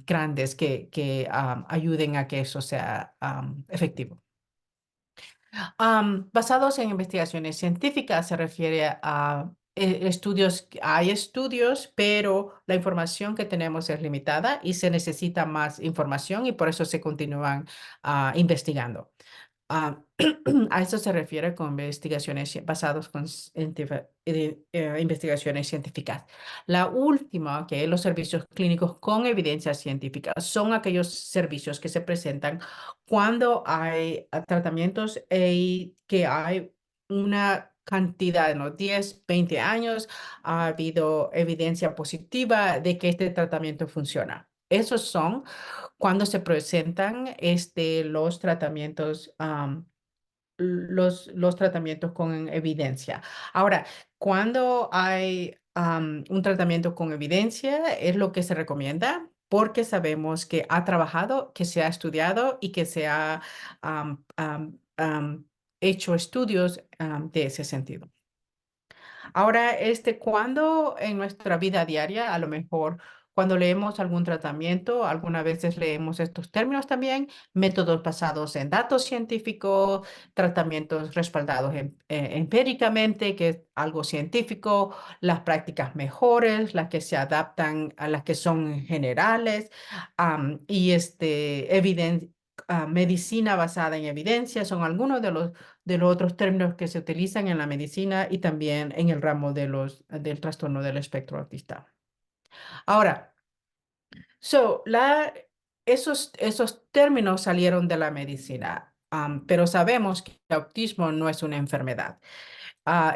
grandes que ayuden a que eso sea efectivo. Basados en investigaciones científicas se refiere a estudios, hay estudios, pero la información que tenemos es limitada y se necesita más información y por eso se continúan investigando. Ah, a eso se refiere con investigaciones basadas con investigaciones científicas. La última, que es los servicios clínicos con evidencia científica, son aquellos servicios que se presentan cuando hay tratamientos que hay una cantidad, ¿no? 10, 20 años, ha habido evidencia positiva de que este tratamiento funciona. Esos son cuando se presentan los tratamientos, los tratamientos con evidencia. Ahora, cuando hay un tratamiento con evidencia, es lo que se recomienda porque sabemos que ha trabajado, que se ha estudiado y que se ha hecho estudios de ese sentido. Ahora, cuando en nuestra vida diaria, a lo mejor cuando leemos algún tratamiento, algunas veces leemos estos términos también, métodos basados en datos científicos, tratamientos respaldados empíricamente, que es algo científico, las prácticas mejores, las que se adaptan a las que son generales, y medicina basada en evidencia, son algunos de los otros términos que se utilizan en la medicina y también en el ramo del trastorno del espectro autista. Ahora, So, esos términos salieron de la medicina, pero sabemos que el autismo no es una enfermedad,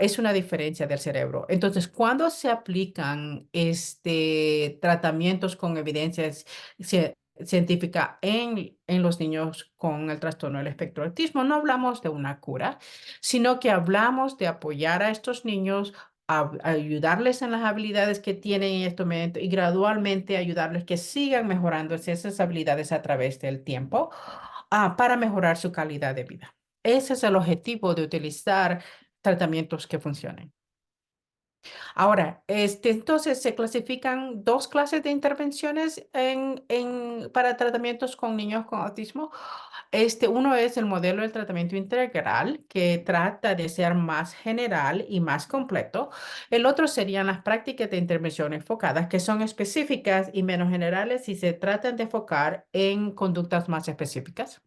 es una diferencia del cerebro. Entonces, cuando se aplican tratamientos con evidencia científica en los niños con el trastorno del espectro del autismo, no hablamos de una cura, sino que hablamos de apoyar a estos niños ayudarles en las habilidades que tienen en este momento y gradualmente ayudarles que sigan mejorando esas habilidades a través del tiempo, para mejorar su calidad de vida. Ese es el objetivo de utilizar tratamientos que funcionen. Ahora, entonces se clasifican dos clases de intervenciones para tratamientos con niños con autismo. Uno es el modelo del tratamiento integral, que trata de ser más general y más completo. El otro serían las prácticas de intervención enfocadas, que son específicas y menos generales y se tratan de enfocar en conductas más específicas.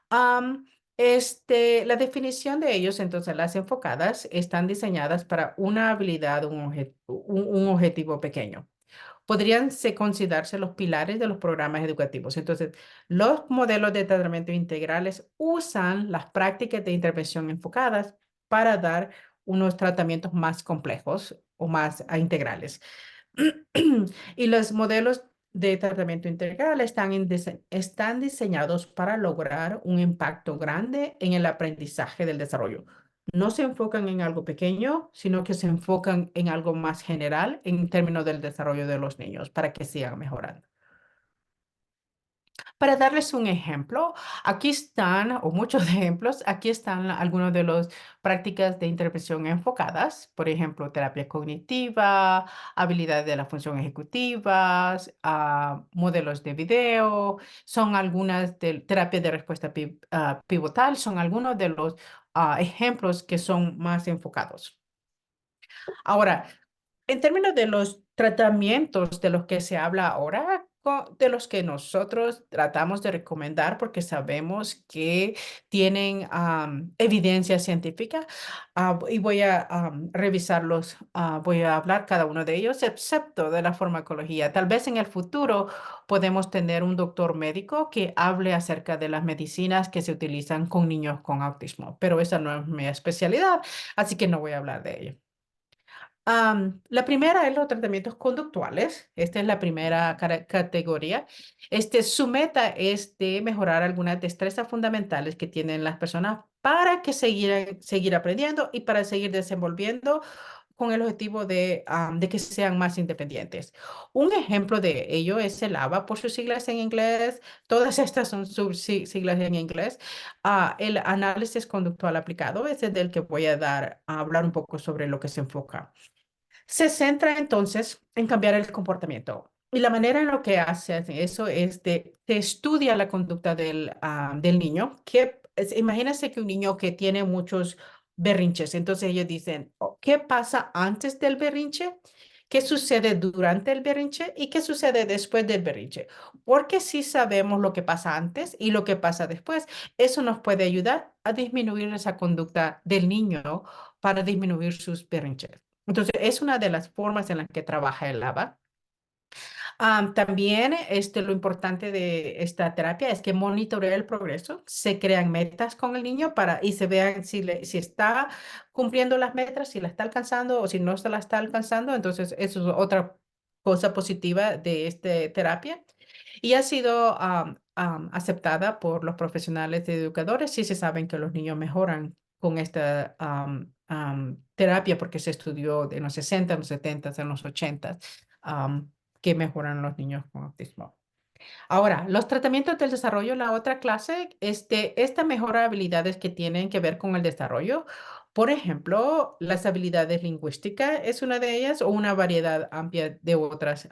Am, la definición de ellos, entonces, las enfocadas están diseñadas para una habilidad, un objetivo pequeño. Podrían considerarse los pilares de los programas educativos. Entonces, los modelos de tratamiento integrales usan las prácticas de intervención enfocadas para dar unos tratamientos más complejos o más integrales. Y los modelos de tratamiento integral están diseñados para lograr un impacto grande en el aprendizaje del desarrollo. No se enfocan en algo pequeño, sino que se enfocan en algo más general en términos del desarrollo de los niños para que sigan mejorando. Para darles un ejemplo, aquí están, o muchos ejemplos, aquí están algunas de las prácticas de intervención enfocadas, por ejemplo, terapia cognitiva, habilidades de la función ejecutiva, modelos de video, son algunas de terapia de respuesta pivotal, son algunos de los ejemplos que son más enfocados. Ahora, en términos de los tratamientos de los que se habla ahora, de los que nosotros tratamos de recomendar porque sabemos que tienen evidencia científica, y voy a revisarlos, voy a hablar cada uno de ellos, excepto de la farmacología. Tal vez en el futuro podemos tener un doctor médico que hable acerca de las medicinas que se utilizan con niños con autismo, pero esa no es mi especialidad, así que no voy a hablar de ello. La primera es los tratamientos conductuales. Esta es la primera categoría. Su meta es de mejorar algunas destrezas fundamentales que tienen las personas para que seguir aprendiendo y para seguir desenvolviendo con el objetivo de que sean más independientes. Un ejemplo de ello es el ABA por sus siglas en inglés. Todas estas son sus siglas en inglés. El análisis conductual aplicado es el del que voy a hablar un poco sobre lo que se enfoca. Se centra entonces en cambiar el comportamiento. Y la manera en lo que hace eso es se estudia la conducta del niño. Imagínense que un niño que tiene muchos berrinches, entonces ellos dicen, ¿qué pasa antes del berrinche? ¿Qué sucede durante el berrinche? ¿Y qué sucede después del berrinche? Porque si sabemos lo que pasa antes y lo que pasa después, eso nos puede ayudar a disminuir esa conducta del niño para disminuir sus berrinches. Entonces, es una de las formas en las que trabaja el ABA. También lo importante de esta terapia es que monitorea el progreso, se crean metas con el niño y se vean si está cumpliendo las metas, si la está alcanzando o si no se la está alcanzando. Entonces, eso es otra cosa positiva de esta terapia. Y ha sido aceptada por los profesionales de educadores si se saben que los niños mejoran con esta terapia porque se estudió en los 60, en los 70, en los 80, que mejoran los niños con autismo. Ahora, los tratamientos del desarrollo, la otra clase, esta mejora habilidades que tienen que ver con el desarrollo. Por ejemplo, las habilidades lingüísticas es una de ellas o una variedad amplia de otras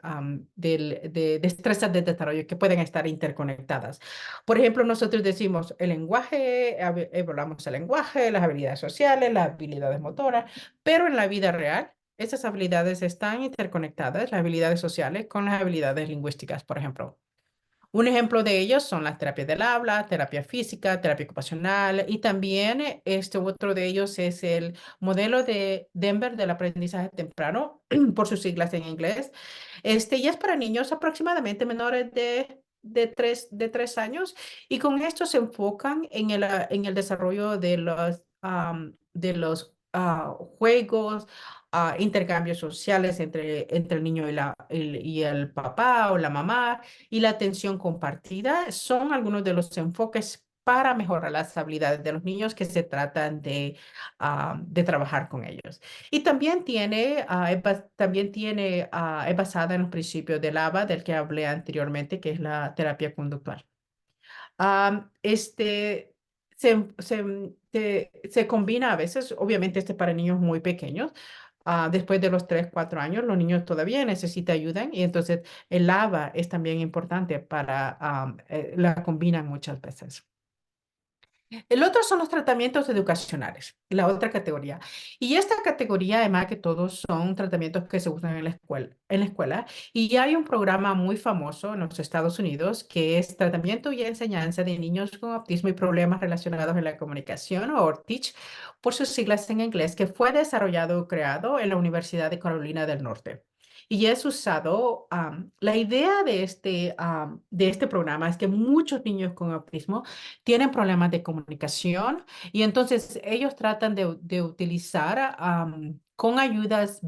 de destrezas de desarrollo que pueden estar interconectadas. Por ejemplo, nosotros decimos el lenguaje, evaluamos el lenguaje, las habilidades sociales, las habilidades motoras, pero en la vida real, esas habilidades están interconectadas, las habilidades sociales, con las habilidades lingüísticas, por ejemplo. Un ejemplo de ellos son las terapias del habla, terapia física, terapia ocupacional y también otro de ellos es el modelo de Denver del aprendizaje temprano, por sus siglas en inglés. Y es para niños aproximadamente menores de 3 años y con esto se enfocan en el desarrollo de los juegos, intercambios sociales entre el niño y el papá o la mamá y la atención compartida son algunos de los enfoques para mejorar las habilidades de los niños que se tratan de trabajar con ellos. Y es basada en los principios del ABA, del que hablé anteriormente, que es la terapia conductual. Am, este, se combina a veces, obviamente para niños muy pequeños. Después de los 3, 4 años, los niños todavía necesitan ayuda y entonces el ABA es también importante la combinan muchas veces. El otro son los tratamientos educacionales, la otra categoría. Y esta categoría, además que todos son tratamientos que se usan en la escuela. Y hay un programa muy famoso en los Estados Unidos que es Tratamiento y Enseñanza de Niños con Autismo y Problemas Relacionados en la Comunicación, o TEACH, por sus siglas en inglés, que fue desarrollado o creado en la Universidad de Carolina del Norte. Y es usado, la idea de este programa es que muchos niños con autismo tienen problemas de comunicación y entonces ellos tratan de utilizar con ayudas,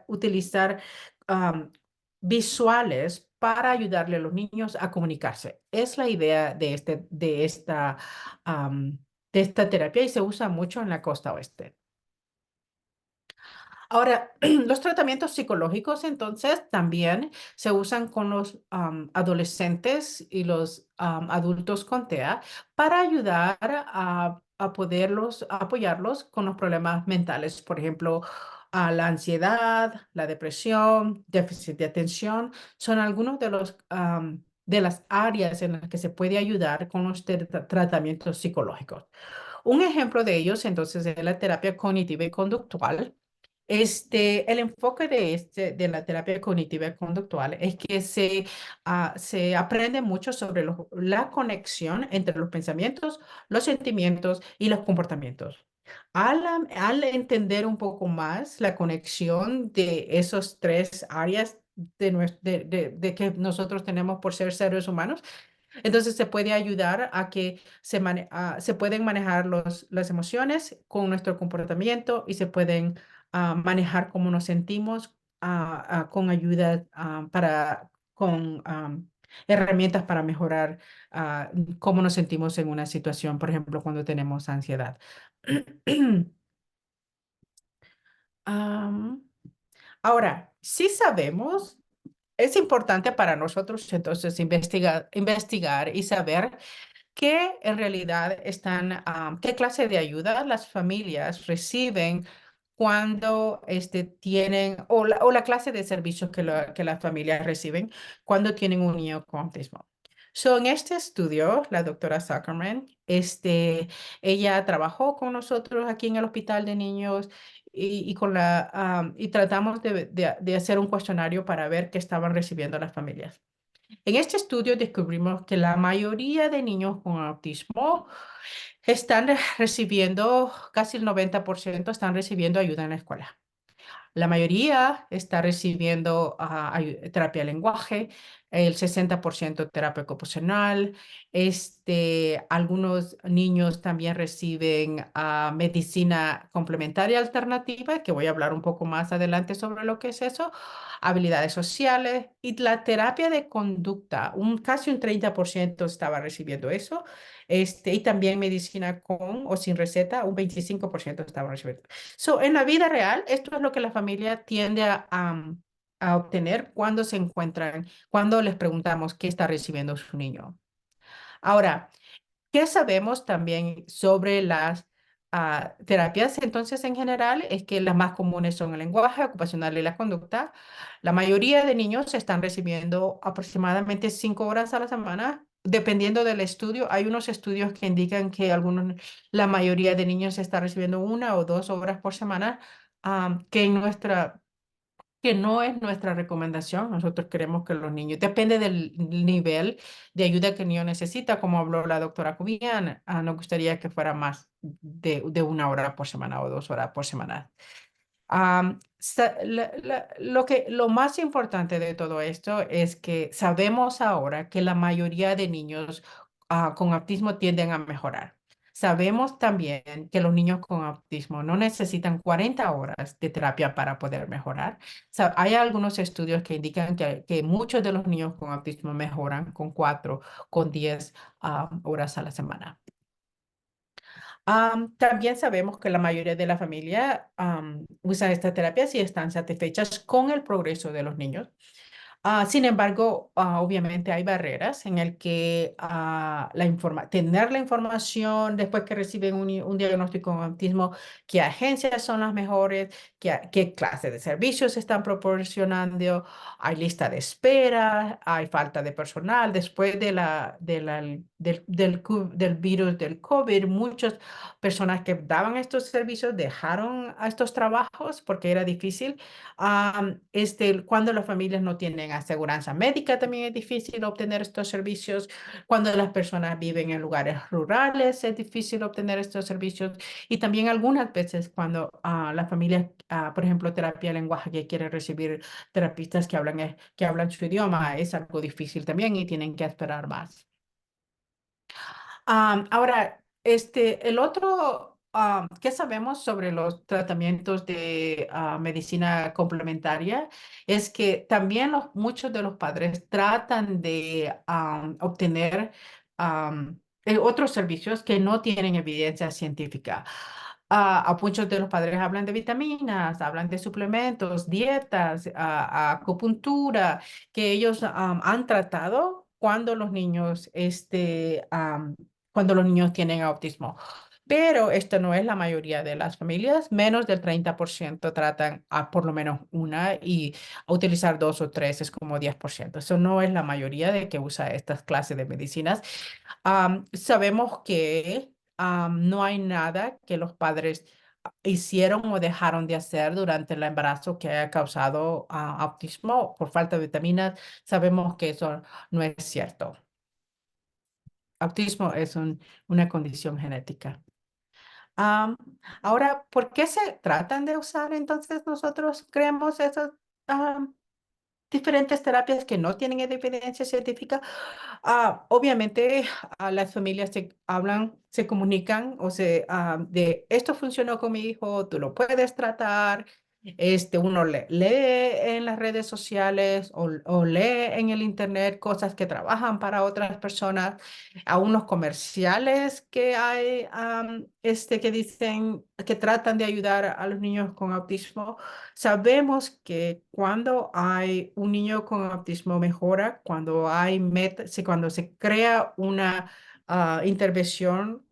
utilizar am, visuales para ayudarle a los niños a comunicarse. Es la idea de esta terapia y se usa mucho en la costa oeste. Ahora, los tratamientos psicológicos entonces también se usan con los adolescentes y los adultos con TEA para ayudar a apoyarlos con los problemas mentales, por ejemplo, la ansiedad, la depresión, déficit de atención, son algunos de las áreas en las que se puede ayudar con los tratamientos psicológicos. Un ejemplo de ellos entonces es la terapia cognitiva y conductual. El enfoque de la terapia cognitiva y conductual es que se aprende mucho sobre la conexión entre los pensamientos, los sentimientos y los comportamientos. Al entender un poco más la conexión de esos tres áreas de que nosotros tenemos por ser seres humanos, entonces se puede ayudar a que se pueden manejar las emociones con nuestro comportamiento y se pueden manejar cómo nos sentimos con ayuda con herramientas para mejorar cómo nos sentimos en una situación, por ejemplo, cuando tenemos ansiedad. Am, Ahora, sí sabemos, es importante para nosotros entonces investigar y saber qué en realidad qué clase de ayuda las familias reciben cuando tienen, o la clase de servicios que las familias reciben cuando tienen un niño con autismo. En este estudio, la doctora Zuckerman, ella trabajó con nosotros aquí en el Hospital de Niños y tratamos de hacer un cuestionario para ver qué estaban recibiendo las familias. En este estudio descubrimos que la mayoría de niños con autismo están recibiendo, casi el 90% están recibiendo ayuda en la escuela. La mayoría está recibiendo terapia de lenguaje, el 60% terapia ocupacional. Algunos niños también reciben medicina complementaria alternativa, que voy a hablar un poco más adelante sobre lo que es eso, habilidades sociales y la terapia de conducta. Casi un 30% estaba recibiendo eso. Y también medicina con o sin receta, un 25% estaba recibiendo. En la vida real, esto es lo que la familia tiende a obtener cuando les preguntamos qué está recibiendo su niño. Ahora, ¿qué sabemos también sobre las terapias? Entonces, en general, es que las más comunes son el lenguaje ocupacional y la conducta. La mayoría de niños están recibiendo aproximadamente 5 horas a la semana. Dependiendo del estudio, hay unos estudios que indican que la mayoría de niños está recibiendo 1 o 2 horas por semana, que que no es nuestra recomendación. Nosotros queremos que los niños, depende del nivel de ayuda que el niño necesita, como habló la doctora Cubian, nos gustaría que fuera más de 1 hora por semana o 2 horas por semana. Lo más importante de todo esto es que sabemos ahora que la mayoría de niños con autismo tienden a mejorar. Sabemos también que los niños con autismo no necesitan 40 horas de terapia para poder mejorar. Hay algunos estudios que indican que muchos de los niños con autismo mejoran con 4, con 10 horas a la semana. También sabemos que la mayoría de la familia usa esta terapia si están satisfechas con el progreso de los niños. Sin embargo, obviamente hay barreras en el que tener la información después que reciben un diagnóstico de autismo, qué agencias son las mejores, qué clase de servicios están proporcionando, hay lista de espera, hay falta de personal. Después del virus del COVID, muchas personas que daban estos servicios dejaron a estos trabajos porque era difícil. Cuando las familias no tienen aseguranza médica, también es difícil obtener estos servicios. Cuando las personas viven en lugares rurales, es difícil obtener estos servicios. Y también algunas veces cuando las familias, por ejemplo, terapia de lenguaje, que quieren recibir terapistas que hablan su idioma, es algo difícil también y tienen que esperar más. Ahora, el otro, ¿qué sabemos sobre los tratamientos de medicina complementaria? Es que también muchos de los padres tratan de obtener otros servicios que no tienen evidencia científica. A muchos de los padres hablan de vitaminas, hablan de suplementos, dietas, acupuntura, que ellos han tratado cuando los niños tienen autismo. Pero esto no es la mayoría de las familias. Menos del 30% tratan a por lo menos una y a utilizar 2 o 3 es como 10%. Eso no es la mayoría de que usa estas clases de medicinas. Sabemos que no hay nada que los padres hicieron o dejaron de hacer durante el embarazo que haya causado autismo por falta de vitaminas. Sabemos que eso no es cierto. Autismo es una condición genética. Am, Ahora, ¿por qué se tratan de usar entonces nosotros creemos esas diferentes terapias que no tienen evidencia científica? Obviamente, las familias se comunican de esto funcionó con mi hijo, tú lo puedes tratar. Uno lee en las redes sociales o lee en el internet cosas que trabajan para otras personas, a unos comerciales que hay, que dicen que tratan de ayudar a los niños con autismo. Sabemos que cuando hay un niño con autismo mejora, cuando se crea una intervención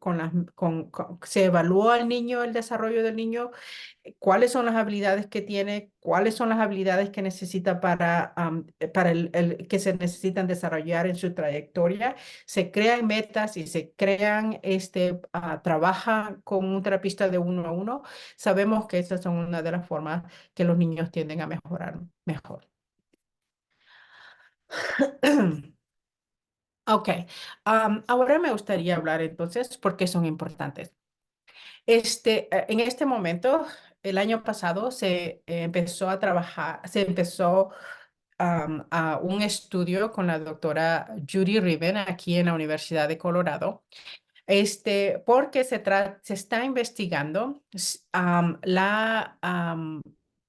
se evalúa al niño, el desarrollo del niño, cuáles son las habilidades que tiene, cuáles son las habilidades que necesita que se necesitan desarrollar en su trayectoria. Se crean metas y trabaja con un terapista de 1 a 1. Sabemos que esas son una de las formas que los niños tienden a mejorar mejor. Ok, ahora me gustaría hablar entonces por qué son importantes. En este momento, el año pasado se empezó a un estudio con la doctora Judy Riven aquí en la Universidad de Colorado, porque se está investigando la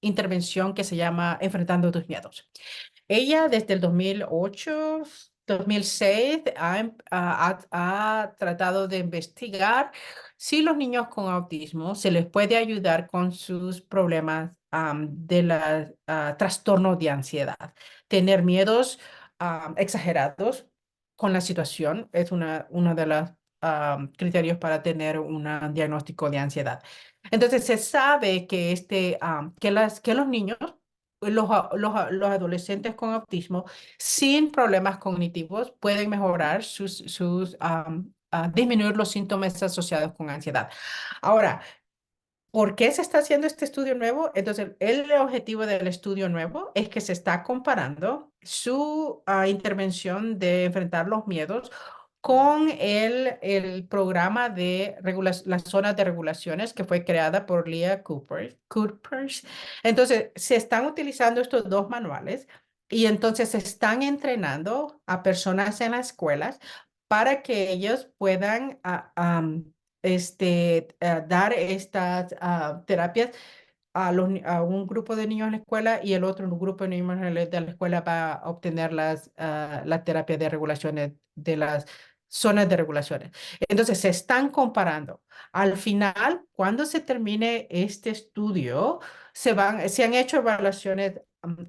intervención que se llama Enfrentando tus miedos. Ella desde el 2008, 2006 ha tratado de investigar si los niños con autismo se les puede ayudar con sus problemas de trastorno de ansiedad. Tener miedos exagerados con la situación es uno de los criterios para tener un diagnóstico de ansiedad. Entonces se sabe que los niños los adolescentes con autismo sin problemas cognitivos pueden mejorar disminuir los síntomas asociados con ansiedad. Ahora, ¿Por qué se está haciendo este estudio nuevo? Entonces, el objetivo del estudio nuevo es que se está comparando su intervención de enfrentar los miedos con el programa de las zonas de regulaciones que fue creada por Leah Coopers. Entonces, se están utilizando estos dos manuales y entonces se están entrenando a personas en las escuelas para que ellos puedan dar estas terapias a un grupo de niños en la escuela y el otro un grupo de niños de la escuela para obtener la terapia de regulaciones de las zonas de regulaciones. Entonces, se están comparando. Al final, cuando se termine este estudio, se han hecho evaluaciones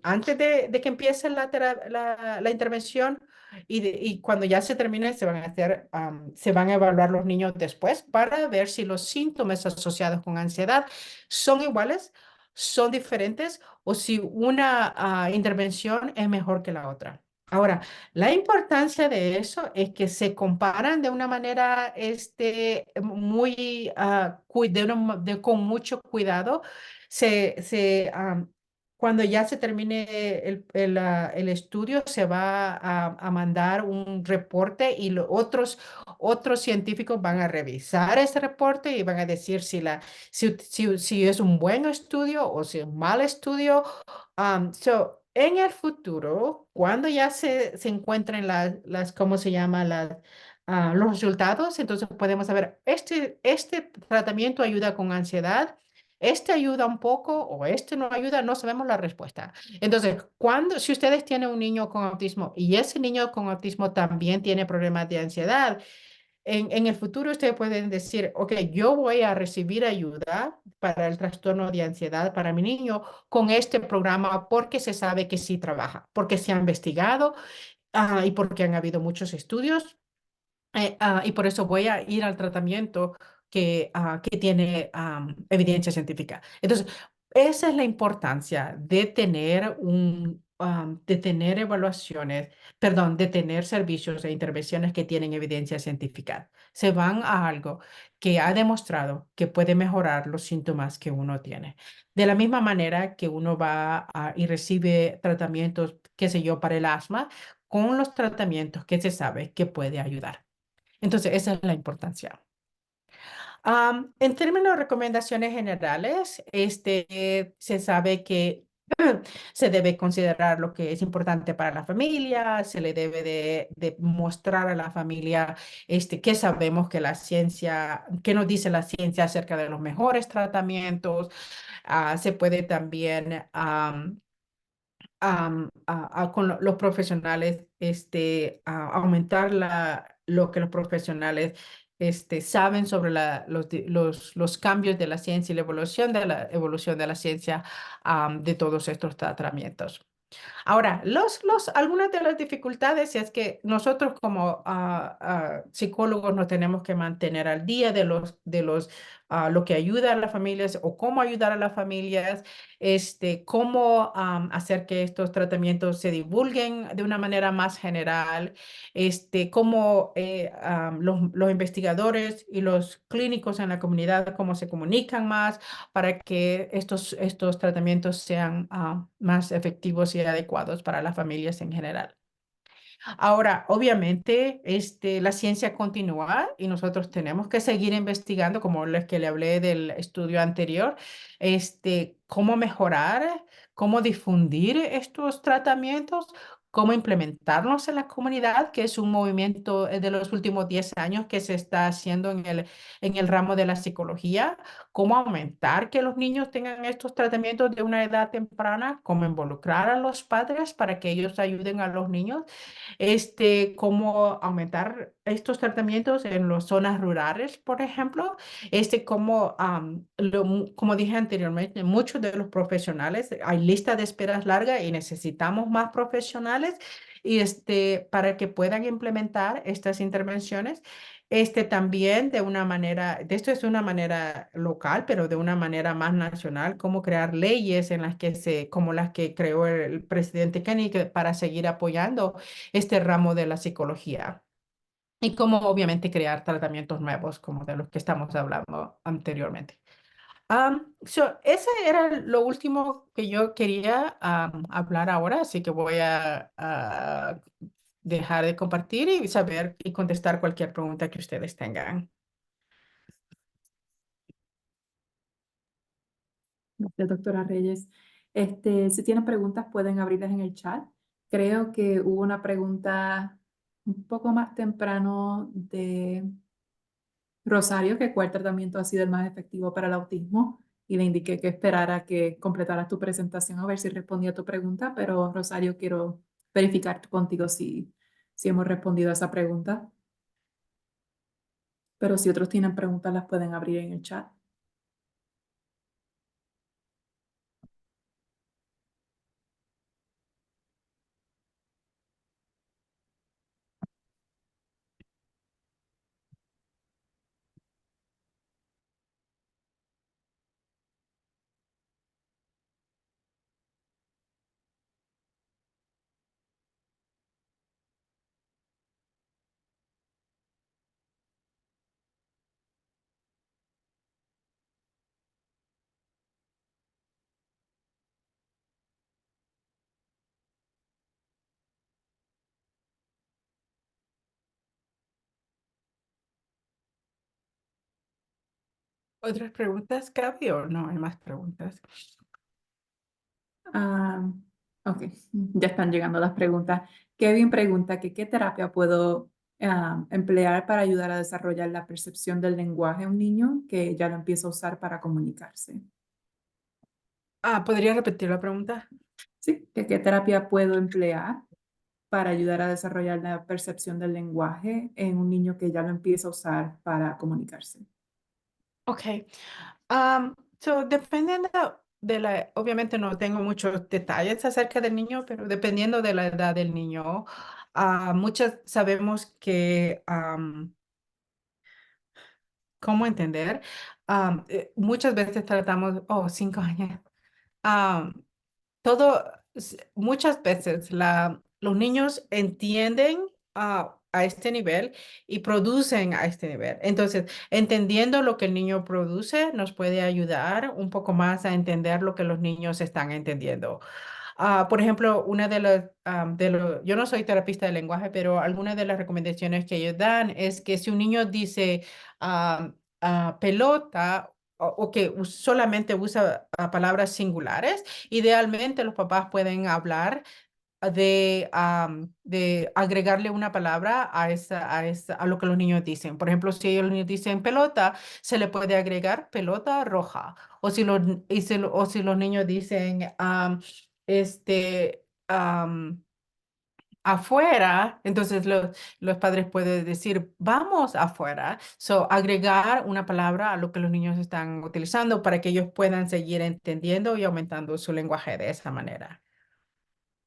antes de que empiece la intervención y cuando ya se termine, se van a evaluar los niños después para ver si los síntomas asociados con ansiedad son iguales, son diferentes o si una intervención es mejor que la otra. Ahora, la importancia de eso es que se comparan de una manera muy, con mucho cuidado. Cuando ya se termine el estudio, se va a mandar un reporte y otros científicos van a revisar ese reporte y van a decir si es un buen estudio o si es un mal estudio. En el futuro, cuando ya se encuentren ¿cómo se llama? Los resultados, entonces podemos saber, este tratamiento ayuda con ansiedad, este ayuda un poco o este no ayuda, no sabemos la respuesta. Entonces, si ustedes tienen un niño con autismo y ese niño con autismo también tiene problemas de ansiedad, en el futuro ustedes pueden decir, ok, yo voy a recibir ayuda para el trastorno de ansiedad para mi niño con este programa porque se sabe que sí trabaja, porque se ha investigado y porque han habido muchos estudios y por eso voy a ir al tratamiento que tiene evidencia científica. Entonces, esa es la importancia de de tener evaluaciones, perdón, de tener servicios e intervenciones que tienen evidencia científica. Se van a algo que ha demostrado que puede mejorar los síntomas que uno tiene. De la misma manera que uno va y recibe tratamientos, qué sé yo, para el asma, con los tratamientos que se sabe que puede ayudar. Entonces, esa es la importancia. En términos de recomendaciones generales, se sabe que se debe considerar lo que es importante para la familia, se le debe de mostrar a la familia que sabemos que la ciencia, qué nos dice la ciencia acerca de los mejores tratamientos. Se puede también con los profesionales, aumentar lo que los profesionales saben sobre los cambios de la ciencia y la evolución de la ciencia de todos estos tratamientos. Ahora, algunas de las dificultades es que nosotros como psicólogos nos tenemos que mantener al día lo que ayuda a las familias o cómo ayudar a las familias, cómo hacer que estos tratamientos se divulguen de una manera más general, cómo los investigadores y los clínicos en la comunidad, cómo se comunican más para que estos tratamientos sean más efectivos y adecuados para las familias en general. Ahora, obviamente, la ciencia continúa y nosotros tenemos que seguir investigando, como les que le hablé del estudio anterior, cómo mejorar, cómo difundir estos tratamientos, cómo implementarlos en la comunidad, que es un movimiento de los últimos 10 años que se está haciendo en el ramo de la psicología, cómo aumentar que los niños tengan estos tratamientos de una edad temprana, cómo involucrar a los padres para que ellos ayuden a los niños cómo aumentar estos tratamientos en las zonas rurales, por ejemplo, como dije anteriormente, muchos de los profesionales, hay lista de esperas larga y necesitamos más profesionales para que puedan implementar estas intervenciones. También esto es de una manera local, pero de una manera más nacional, cómo crear leyes como las que creó el presidente Kennedy para seguir apoyando este ramo de la psicología y cómo obviamente crear tratamientos nuevos como de los que estamos hablando anteriormente. Ese era lo último que yo quería hablar ahora, así que voy a dejar de compartir y saber y contestar cualquier pregunta que ustedes tengan. Gracias, doctora Reyes. Si tienen preguntas, pueden abrirlas en el chat. Creo que hubo una pregunta un poco más temprano de Rosario, que cuál tratamiento ha sido el más efectivo para el autismo, y le indiqué que esperara que completaras tu presentación a ver si respondía a tu pregunta, pero Rosario, quiero verificar contigo si hemos respondido a esa pregunta. Pero si otros tienen preguntas, las pueden abrir en el chat. ¿Otras preguntas, Gaby, o no hay más preguntas? Ah, ok, ya están llegando las preguntas. Kevin pregunta que qué terapia puedo emplear para ayudar a desarrollar la percepción del lenguaje a un niño que ya lo empieza a usar para comunicarse. ¿Podría repetir la pregunta? Sí, que qué terapia puedo emplear para ayudar a desarrollar la percepción del lenguaje en un niño que ya lo empieza a usar para comunicarse. Ok. Dependiendo de obviamente no tengo muchos detalles acerca del niño, pero dependiendo de la edad del niño, muchas sabemos que, ¿cómo entender? Muchas veces tratamos, 5 años. Todo, muchas veces los niños entienden a este nivel y producen a este nivel. Entonces, entendiendo lo que el niño produce nos puede ayudar un poco más a entender lo que los niños están entendiendo. Por ejemplo, una yo no soy terapista de lenguaje, pero algunas de las recomendaciones que ellos dan es que si un niño dice pelota o que solamente usa palabras singulares, idealmente los papás pueden hablar de agregarle una palabra a lo que los niños dicen. Por ejemplo, si los niños dicen pelota, se le puede agregar pelota roja. O si los niños dicen este, afuera, entonces los padres pueden decir, vamos afuera. Agregar una palabra a lo que los niños están utilizando para que ellos puedan seguir entendiendo y aumentando su lenguaje de esa manera.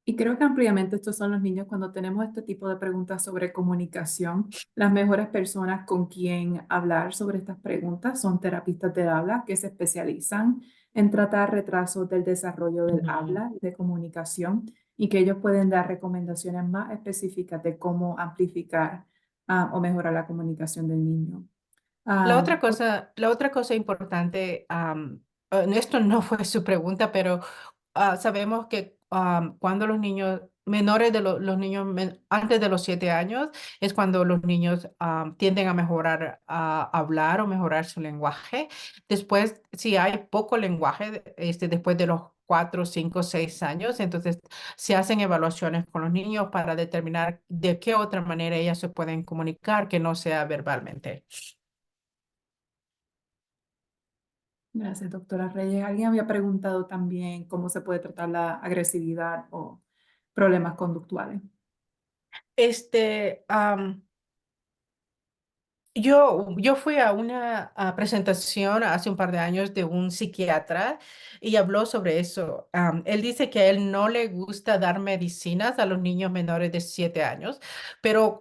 Y creo que ampliamente estos son los niños cuando tenemos este tipo de preguntas sobre comunicación. Las mejores personas con quien hablar sobre estas preguntas son terapistas del habla que se especializan en tratar retrasos del desarrollo del Ujú. habla y de comunicación, y que ellos pueden dar recomendaciones más específicas de cómo amplificar o mejorar la comunicación del niño. Ah, La otra cosa importante, esto no fue su pregunta, pero sabemos que cuando los niños menores de los niños antes de los 7 años es cuando los niños tienden a mejorar a hablar o mejorar su lenguaje. Después, si hay poco lenguaje, después de los 4, 5, 6 años, entonces se hacen evaluaciones con los niños para determinar de qué otra manera ellas se pueden comunicar que no sea verbalmente. Gracias, doctora Reyes. Alguien había preguntado también cómo se puede tratar la agresividad o problemas conductuales. Este, yo fui a una presentación hace un par de años de un psiquiatra y habló sobre eso. Él dice que a él no le gusta dar medicinas a los niños menores de 7 años, pero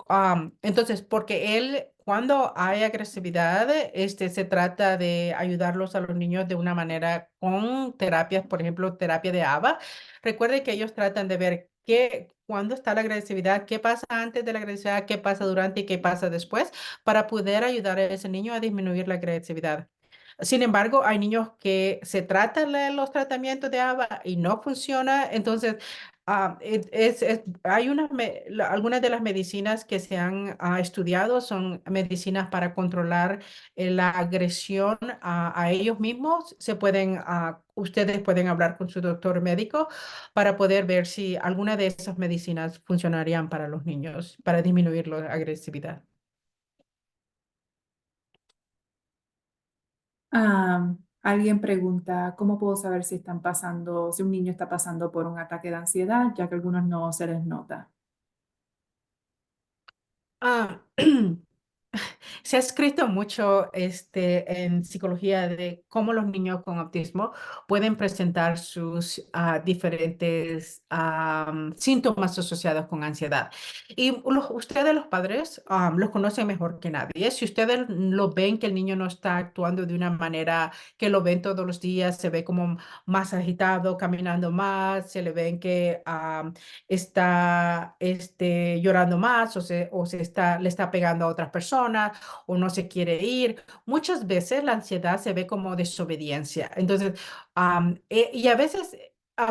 entonces, porque él, cuando hay agresividad, se trata de ayudarlos a los niños de una manera con terapias, por ejemplo, terapia de ABA. Recuerde que ellos tratan de ver cuándo está la agresividad, qué pasa antes de la agresividad, qué pasa durante y qué pasa después para poder ayudar a ese niño a disminuir la agresividad. Sin embargo, hay niños que se tratan los tratamientos de ABA y no funciona. Entonces, hay algunas de las medicinas que se han estudiado son medicinas para controlar la agresión a ellos mismos. Ustedes pueden hablar con su doctor médico para poder ver si alguna de esas medicinas funcionarían para los niños, para disminuir la agresividad. Alguien pregunta, ¿cómo puedo saber si si un niño está pasando por un ataque de ansiedad, ya que a algunos no se les nota? Ah, Se ha escrito mucho en psicología de cómo los niños con autismo pueden presentar sus diferentes síntomas asociados con ansiedad. Y ustedes, los padres, los conocen mejor que nadie. Si ustedes lo ven que el niño no está actuando de una manera que lo ven todos los días, se ve como más agitado, caminando más, se le ven que está llorando más le está pegando a otras personas o no se quiere ir. Muchas veces la ansiedad se ve como desobediencia. Entonces, y a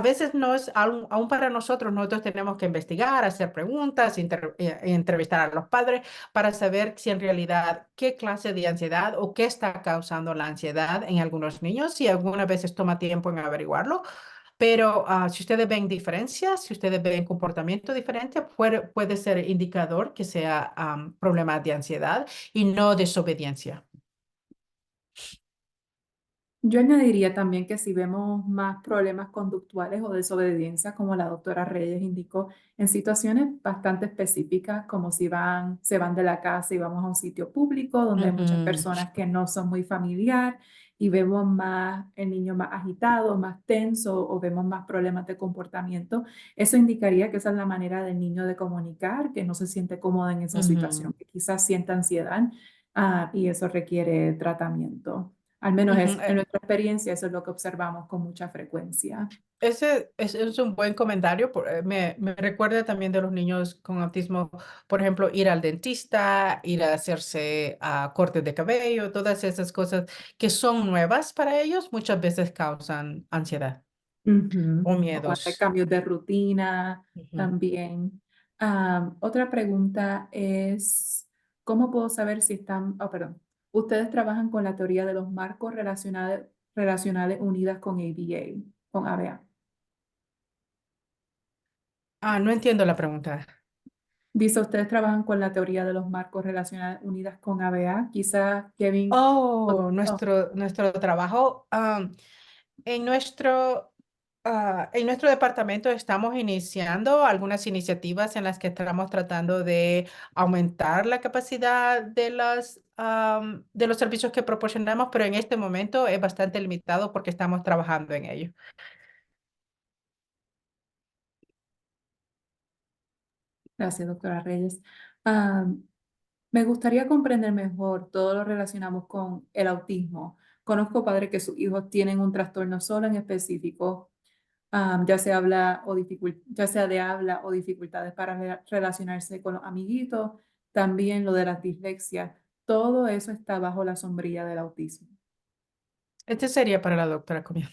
veces no es, aún para nosotros tenemos que investigar, hacer preguntas, entrevistar a los padres para saber si en realidad qué clase de ansiedad o qué está causando la ansiedad en algunos niños, si algunas veces toma tiempo en averiguarlo. Pero si ustedes ven diferencias, si ustedes ven comportamiento diferente, puede ser indicador que sea problema de ansiedad y no desobediencia. Yo añadiría también que si vemos más problemas conductuales o desobediencia, como la doctora Reyes indicó, en situaciones bastante específicas, como si se van de la casa y vamos a un sitio público donde hay muchas Ujú, personas que no son muy familiar y vemos más el niño más agitado, más tenso o vemos más problemas de comportamiento, eso indicaría que esa es la manera del niño de comunicar, que no se siente cómodo en esa situación, ujú, que quizás sienta ansiedad, y eso requiere tratamiento. Al menos ujú. en nuestra experiencia, eso es lo que observamos con mucha frecuencia. Ese es un buen comentario. Me recuerda también de los niños con autismo, por ejemplo, ir al dentista, ir a hacerse cortes de cabello, todas esas cosas que son nuevas para ellos, muchas veces causan ansiedad Ujú. o O cuando hay miedos. cambios de rutina Ujú. también. Otra pregunta es, ¿cómo puedo saber si perdón, ustedes trabajan con la teoría de los marcos relacionales unidas con ABA, con ABA? No entiendo la pregunta. Dice, ustedes trabajan con la teoría de los marcos relacionales unidas con ABA. Quizás Kevin. Oh, Oh, nuestro trabajo. En en nuestro departamento estamos iniciando algunas iniciativas en las que estamos tratando de aumentar la capacidad de los servicios que proporcionamos, pero en este momento es bastante limitado porque estamos trabajando en ello. gracias, doctora Reyes. Ah, Me gustaría comprender mejor todo lo relacionamos con el autismo. Conozco padres que sus hijos tienen un trastorno solo en específico, ya sea de habla o dificultades para relacionarse con los amiguitos, también lo de la dislexia. Todo eso está bajo la sombrilla del autismo. Este sería para la doctora Comian.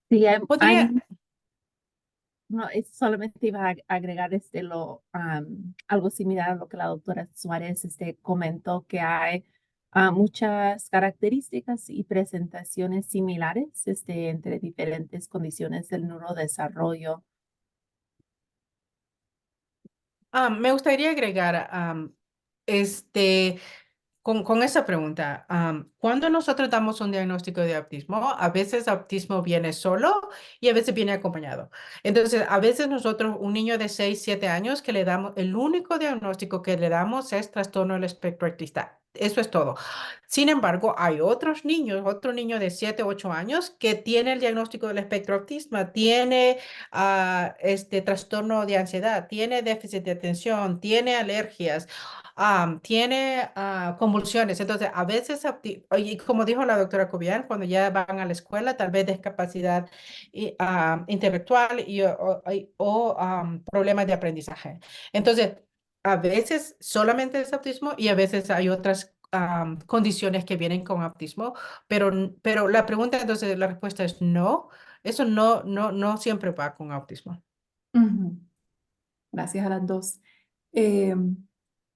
Sí, Podría, no, solamente iba a agregar algo similar a lo que la doctora Suárez comentó, que hay muchas características y presentaciones similares entre diferentes condiciones del neurodesarrollo. me gustaría agregar, este, con esa pregunta, cuando nosotros damos un diagnóstico de autismo, a veces autismo viene solo y a veces viene acompañado. Entonces, a veces nosotros, un niño de 6, 7 años que le damos, el único diagnóstico que le damos es trastorno del espectro autista. eso es todo. Sin embargo, hay otros niños, otro niño de 7 8 años que tiene el diagnóstico del espectro autismo, tiene este trastorno de ansiedad, tiene déficit de atención, tiene alergias, tiene convulsiones. Entonces, a veces, y como dijo la doctora Cobian, cuando ya van a la escuela, tal vez discapacidad intelectual o problemas de aprendizaje. Entonces, a veces solamente es autismo y a veces hay otras condiciones que vienen con autismo, pero la pregunta entonces, la respuesta es no, eso no siempre va con autismo. Ujú. Gracias a las dos. Eh,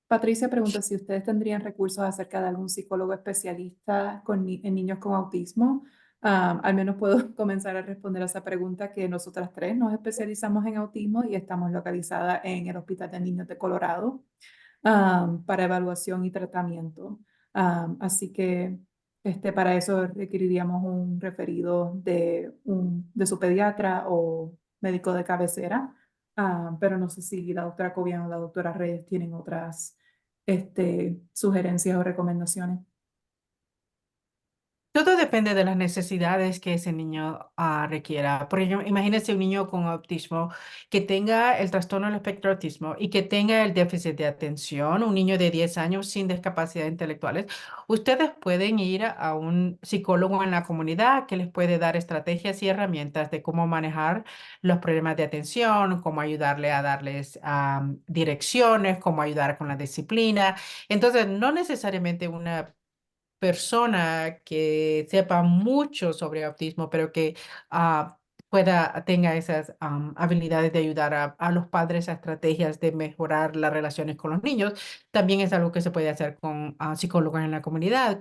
Patricia pregunta si ustedes tendrían recursos acerca de algún psicólogo especialista en niños con autismo. Al menos puedo comenzar a responder a esa pregunta que nosotras tres nos especializamos en autismo y estamos localizadas en el Hospital de Niños de Colorado para evaluación y tratamiento. Así que para eso requeriríamos un referido de su pediatra o médico de cabecera. Pero no sé si la doctora Cobian o la doctora Reyes tienen otras sugerencias o recomendaciones. Todo depende de las necesidades que ese niño requiera. Por ejemplo, imagínese un niño con autismo que tenga el trastorno del espectro autismo y que tenga el déficit de atención, un niño de 10 años sin discapacidades intelectuales. Ustedes pueden ir a un psicólogo en la comunidad que les puede dar estrategias y herramientas de cómo manejar los problemas de atención, cómo ayudarle a darles direcciones, cómo ayudar con la disciplina. Entonces, no necesariamente una persona que sepa mucho sobre autismo, pero que tenga esas habilidades de ayudar a los padres a estrategias de mejorar las relaciones con los niños. También es algo que se puede hacer con psicólogos en la comunidad,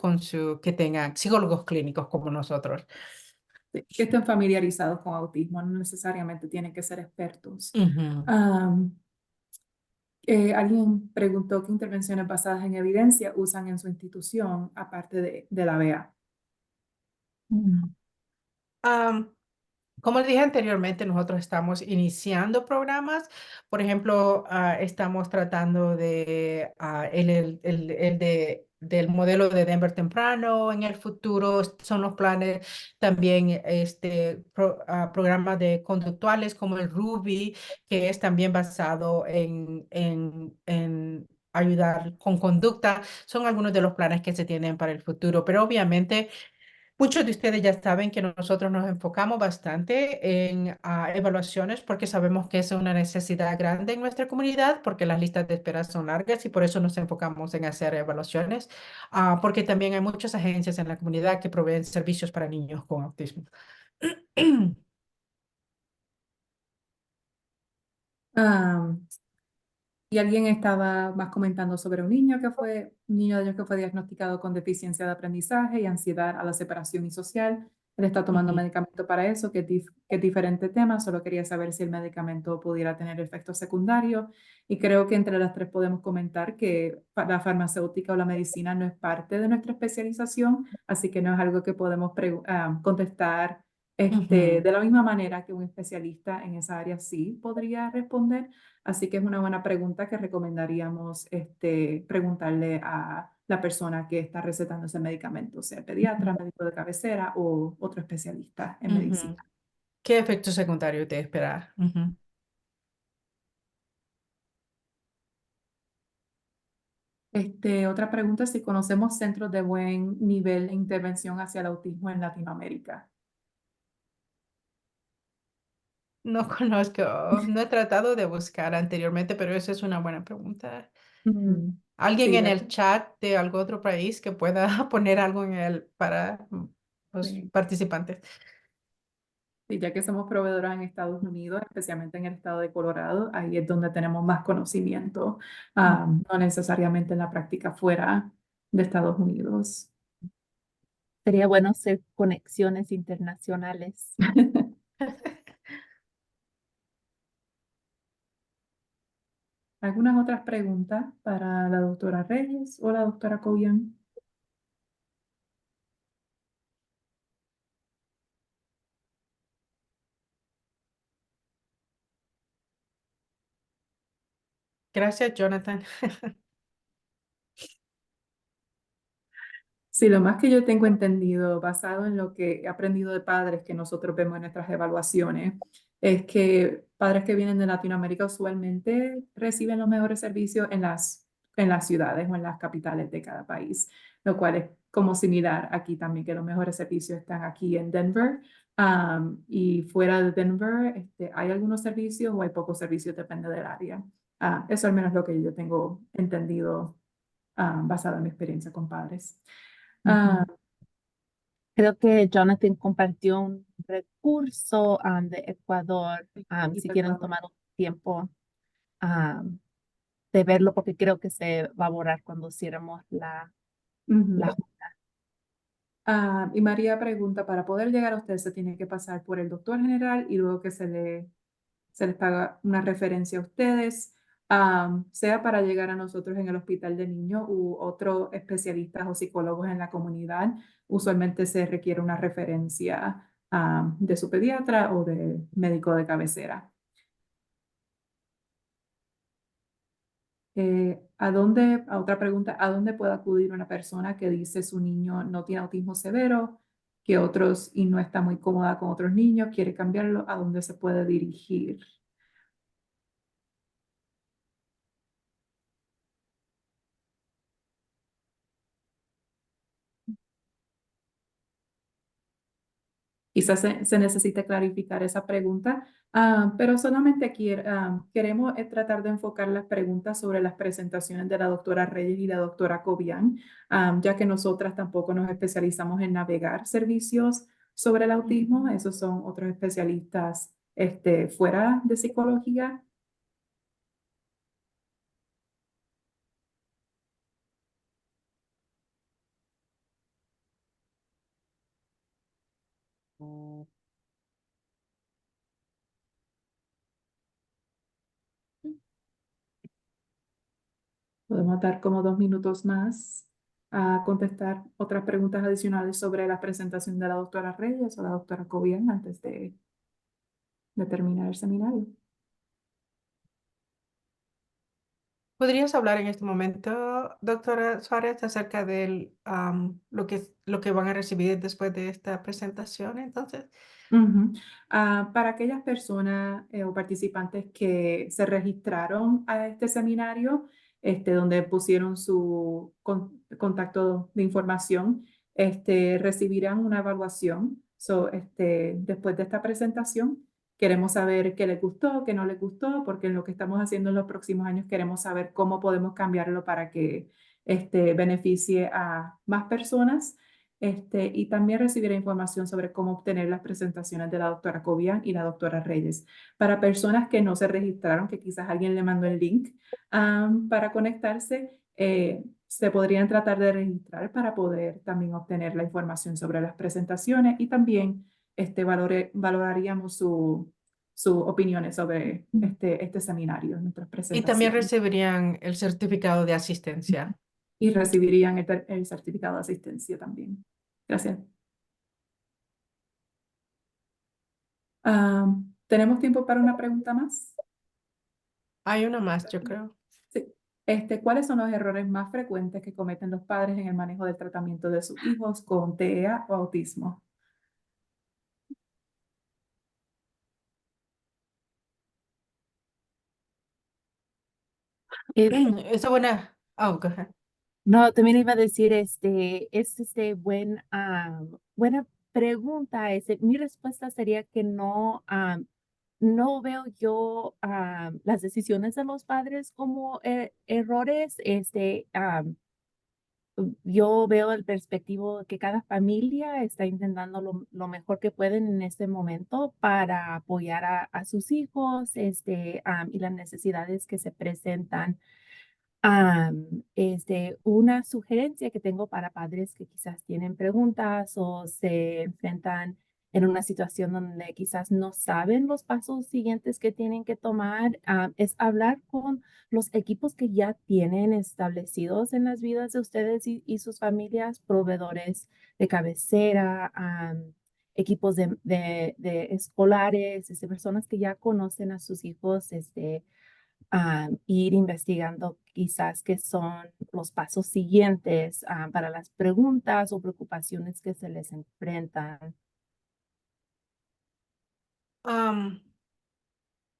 que tengan psicólogos clínicos como nosotros. Que estén familiarizados con autismo, no necesariamente tienen que ser expertos. Ujú. Alguien preguntó qué intervenciones basadas en evidencia usan en su institución, aparte de la BEA. Am, Como les dije anteriormente, nosotros estamos iniciando programas. Por ejemplo, estamos tratando de del modelo de Denver temprano. En el futuro son los planes también programas de conductuales como el Ruby, que es también basado en ayudar con conducta. Son algunos de los planes que se tienen para el futuro, pero obviamente muchos de ustedes ya saben que nosotros nos enfocamos bastante en evaluaciones porque sabemos que es una necesidad grande en nuestra comunidad, porque las listas de espera son largas y por eso nos enfocamos en hacer evaluaciones, porque también hay muchas agencias en la comunidad que proveen servicios para niños con autismo. Am, Y alguien estaba más comentando sobre un niño de ellos que fue diagnosticado con deficiencia de aprendizaje y ansiedad a la separación y social. Él está tomando Ujú, medicamento para eso, que es diferente tema. Solo quería saber si el medicamento pudiera tener efectos secundarios. Y creo que entre las tres podemos comentar que la farmacéutica o la medicina no es parte de nuestra especialización, así que no es algo que podemos contestar ujú, de la misma manera que un especialista en esa área sí podría responder. Así que es una buena pregunta que recomendaríamos preguntarle a la persona que está recetando ese medicamento, sea pediatra, médico de cabecera o otro especialista en medicina. ujú. ¿Qué efecto secundario te espera? Ujú. Otra pregunta, si conocemos centros de buen nivel de intervención hacia el autismo en Latinoamérica. No conozco, no he tratado de buscar anteriormente, pero esa es una buena pregunta. Mm, ¿Alguien Sí, en el chat de algún otro país que pueda poner algo para los sí. participantes? Y ya que somos proveedoras en Estados Unidos, especialmente en el estado de Colorado, ahí es donde tenemos más conocimiento, no necesariamente en la práctica fuera de Estados Unidos. Sería bueno hacer conexiones internacionales. ¿Algunas otras preguntas para la doctora Reyes o la doctora Cobian? Gracias, Jonathan. Sí, lo más que yo tengo entendido, basado en lo que he aprendido de padres que nosotros vemos en nuestras evaluaciones, es que padres que vienen de Latinoamérica usualmente reciben los mejores servicios en las ciudades o en las capitales de cada país, lo cual es como similar aquí también, que los mejores servicios están aquí en Denver. Y fuera de Denver, hay algunos servicios o hay pocos servicios, depende del área. Eso al menos lo que yo tengo entendido, basado en mi experiencia con padres. Ah, Creo que Jonathan compartió un recurso de Ecuador, y si por quieren favor. tomar un tiempo am, de verlo, porque creo que se va a borrar cuando cierremos Ujú. la. Y María pregunta, para poder llegar a usted se tiene que pasar por el doctor general y luego que se les paga una referencia a ustedes, sea para llegar a nosotros en el hospital de niños u otros especialistas o psicólogos en la comunidad. Usualmente se requiere una referencia de su pediatra o de médico de cabecera. Otra pregunta, ¿a dónde puede acudir una persona que dice su niño no tiene autismo severo, que otros y no está muy cómoda con otros niños, quiere cambiarlo? ¿A dónde se puede dirigir? Quizás se necesite clarificar esa pregunta, pero solamente queremos tratar de enfocar las preguntas sobre las presentaciones de la doctora Reyes y la doctora Cobian, ya que nosotras tampoco nos especializamos en navegar servicios sobre el autismo. Esos son otros especialistas fuera de psicología. Podemos dar como 2 minutos más a contestar otras preguntas adicionales sobre la presentación de la doctora Reyes o la doctora Cobian antes de terminar el seminario. ¿Podrías hablar en este momento, doctora Suárez, acerca de lo que van a recibir después de esta presentación, entonces? Ujú. Para aquellas personas o participantes que se registraron a este seminario, donde pusieron su contacto de información, recibirán una evaluación. Después de esta presentación, queremos saber qué les gustó, qué no les gustó, porque en lo que estamos haciendo en los próximos años queremos saber cómo podemos cambiarlo para que beneficie a más personas. Y también recibirá información sobre cómo obtener las presentaciones de la doctora Cobian y la doctora Reyes. Para personas que no se registraron, que quizás alguien le mandó el link para conectarse, se podrían tratar de registrar para poder también obtener la información sobre las presentaciones y también valoraríamos sus opiniones sobre este seminario, nuestras Y también presentaciones. recibirían el certificado de asistencia. Y recibirían el certificado de asistencia también. Gracias. ¿Tenemos tiempo para una pregunta más? Hay una más, yo creo. Sí. ¿Cuáles son los errores más frecuentes que cometen los padres en el manejo del tratamiento de sus hijos con TEA o autismo? Esa buena. Oh, go ahead. No, también iba a decir, buena pregunta. Mi respuesta sería que no, no veo yo las decisiones de los padres como errores. Yo veo el perspectivo que cada familia está intentando lo mejor que pueden en este momento para apoyar a sus hijos, y las necesidades que se presentan. Una sugerencia que tengo para padres que quizás tienen preguntas o se enfrentan en una situación donde quizás no saben los pasos siguientes que tienen que tomar, es hablar con los equipos que ya tienen establecidos en las vidas de ustedes y sus familias, proveedores de cabecera, equipos de escolares, personas que ya conocen a sus hijos, ir investigando quizás qué son los pasos siguientes para las preguntas o preocupaciones que se les enfrentan. Am,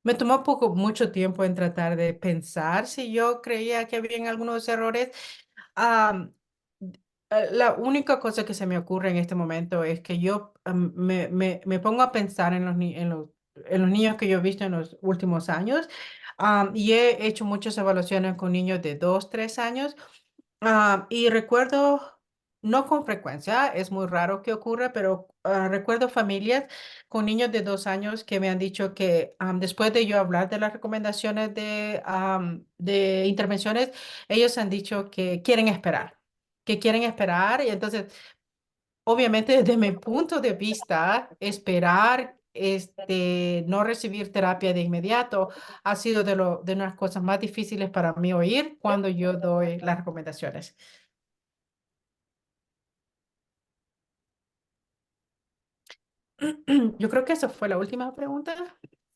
Me tomó mucho tiempo en tratar de pensar si yo creía que habían algunos errores. Am, la única cosa que se me ocurre en este momento es que yo me pongo a pensar en en los niños que yo he visto en los últimos años, y he hecho muchas evaluaciones con niños de 2, 3 años. Y recuerdo, no con frecuencia, es muy raro que ocurra, pero recuerdo familias con niños de 2 años que me han dicho que después de yo hablar de las recomendaciones de intervenciones, ellos han dicho que quieren esperar. Y entonces, obviamente, desde mi punto de vista, esperar, no recibir terapia de inmediato ha sido de unas cosas más difíciles para mí oír cuando yo doy las recomendaciones. Yo creo que esa fue la última pregunta.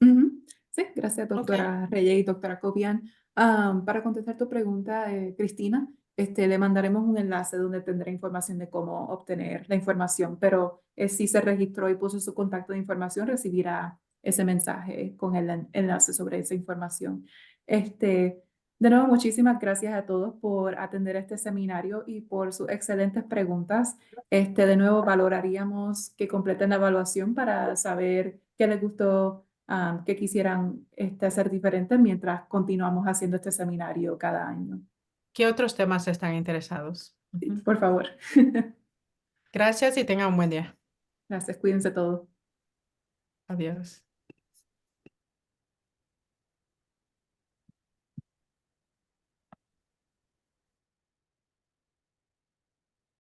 Ujú. Sí, gracias, Ok. doctora Reyes y doctora Cobian. Para contestar tu pregunta, Cristina, le mandaremos un enlace donde tendrá información de cómo obtener la información, pero si se registró y puso su contacto de información, recibirá ese mensaje con el enlace sobre esa información. De nuevo, muchísimas gracias a todos por atender este seminario y por sus excelentes preguntas. De nuevo, valoraríamos que completen la evaluación para saber qué les gustó, que quisieran hacer diferentes mientras continuamos haciendo este seminario cada año. ¿Qué otros temas están interesados? Sí, Ujú. por favor. Gracias y tengan un buen día. Gracias, cuídense todos. Adiós.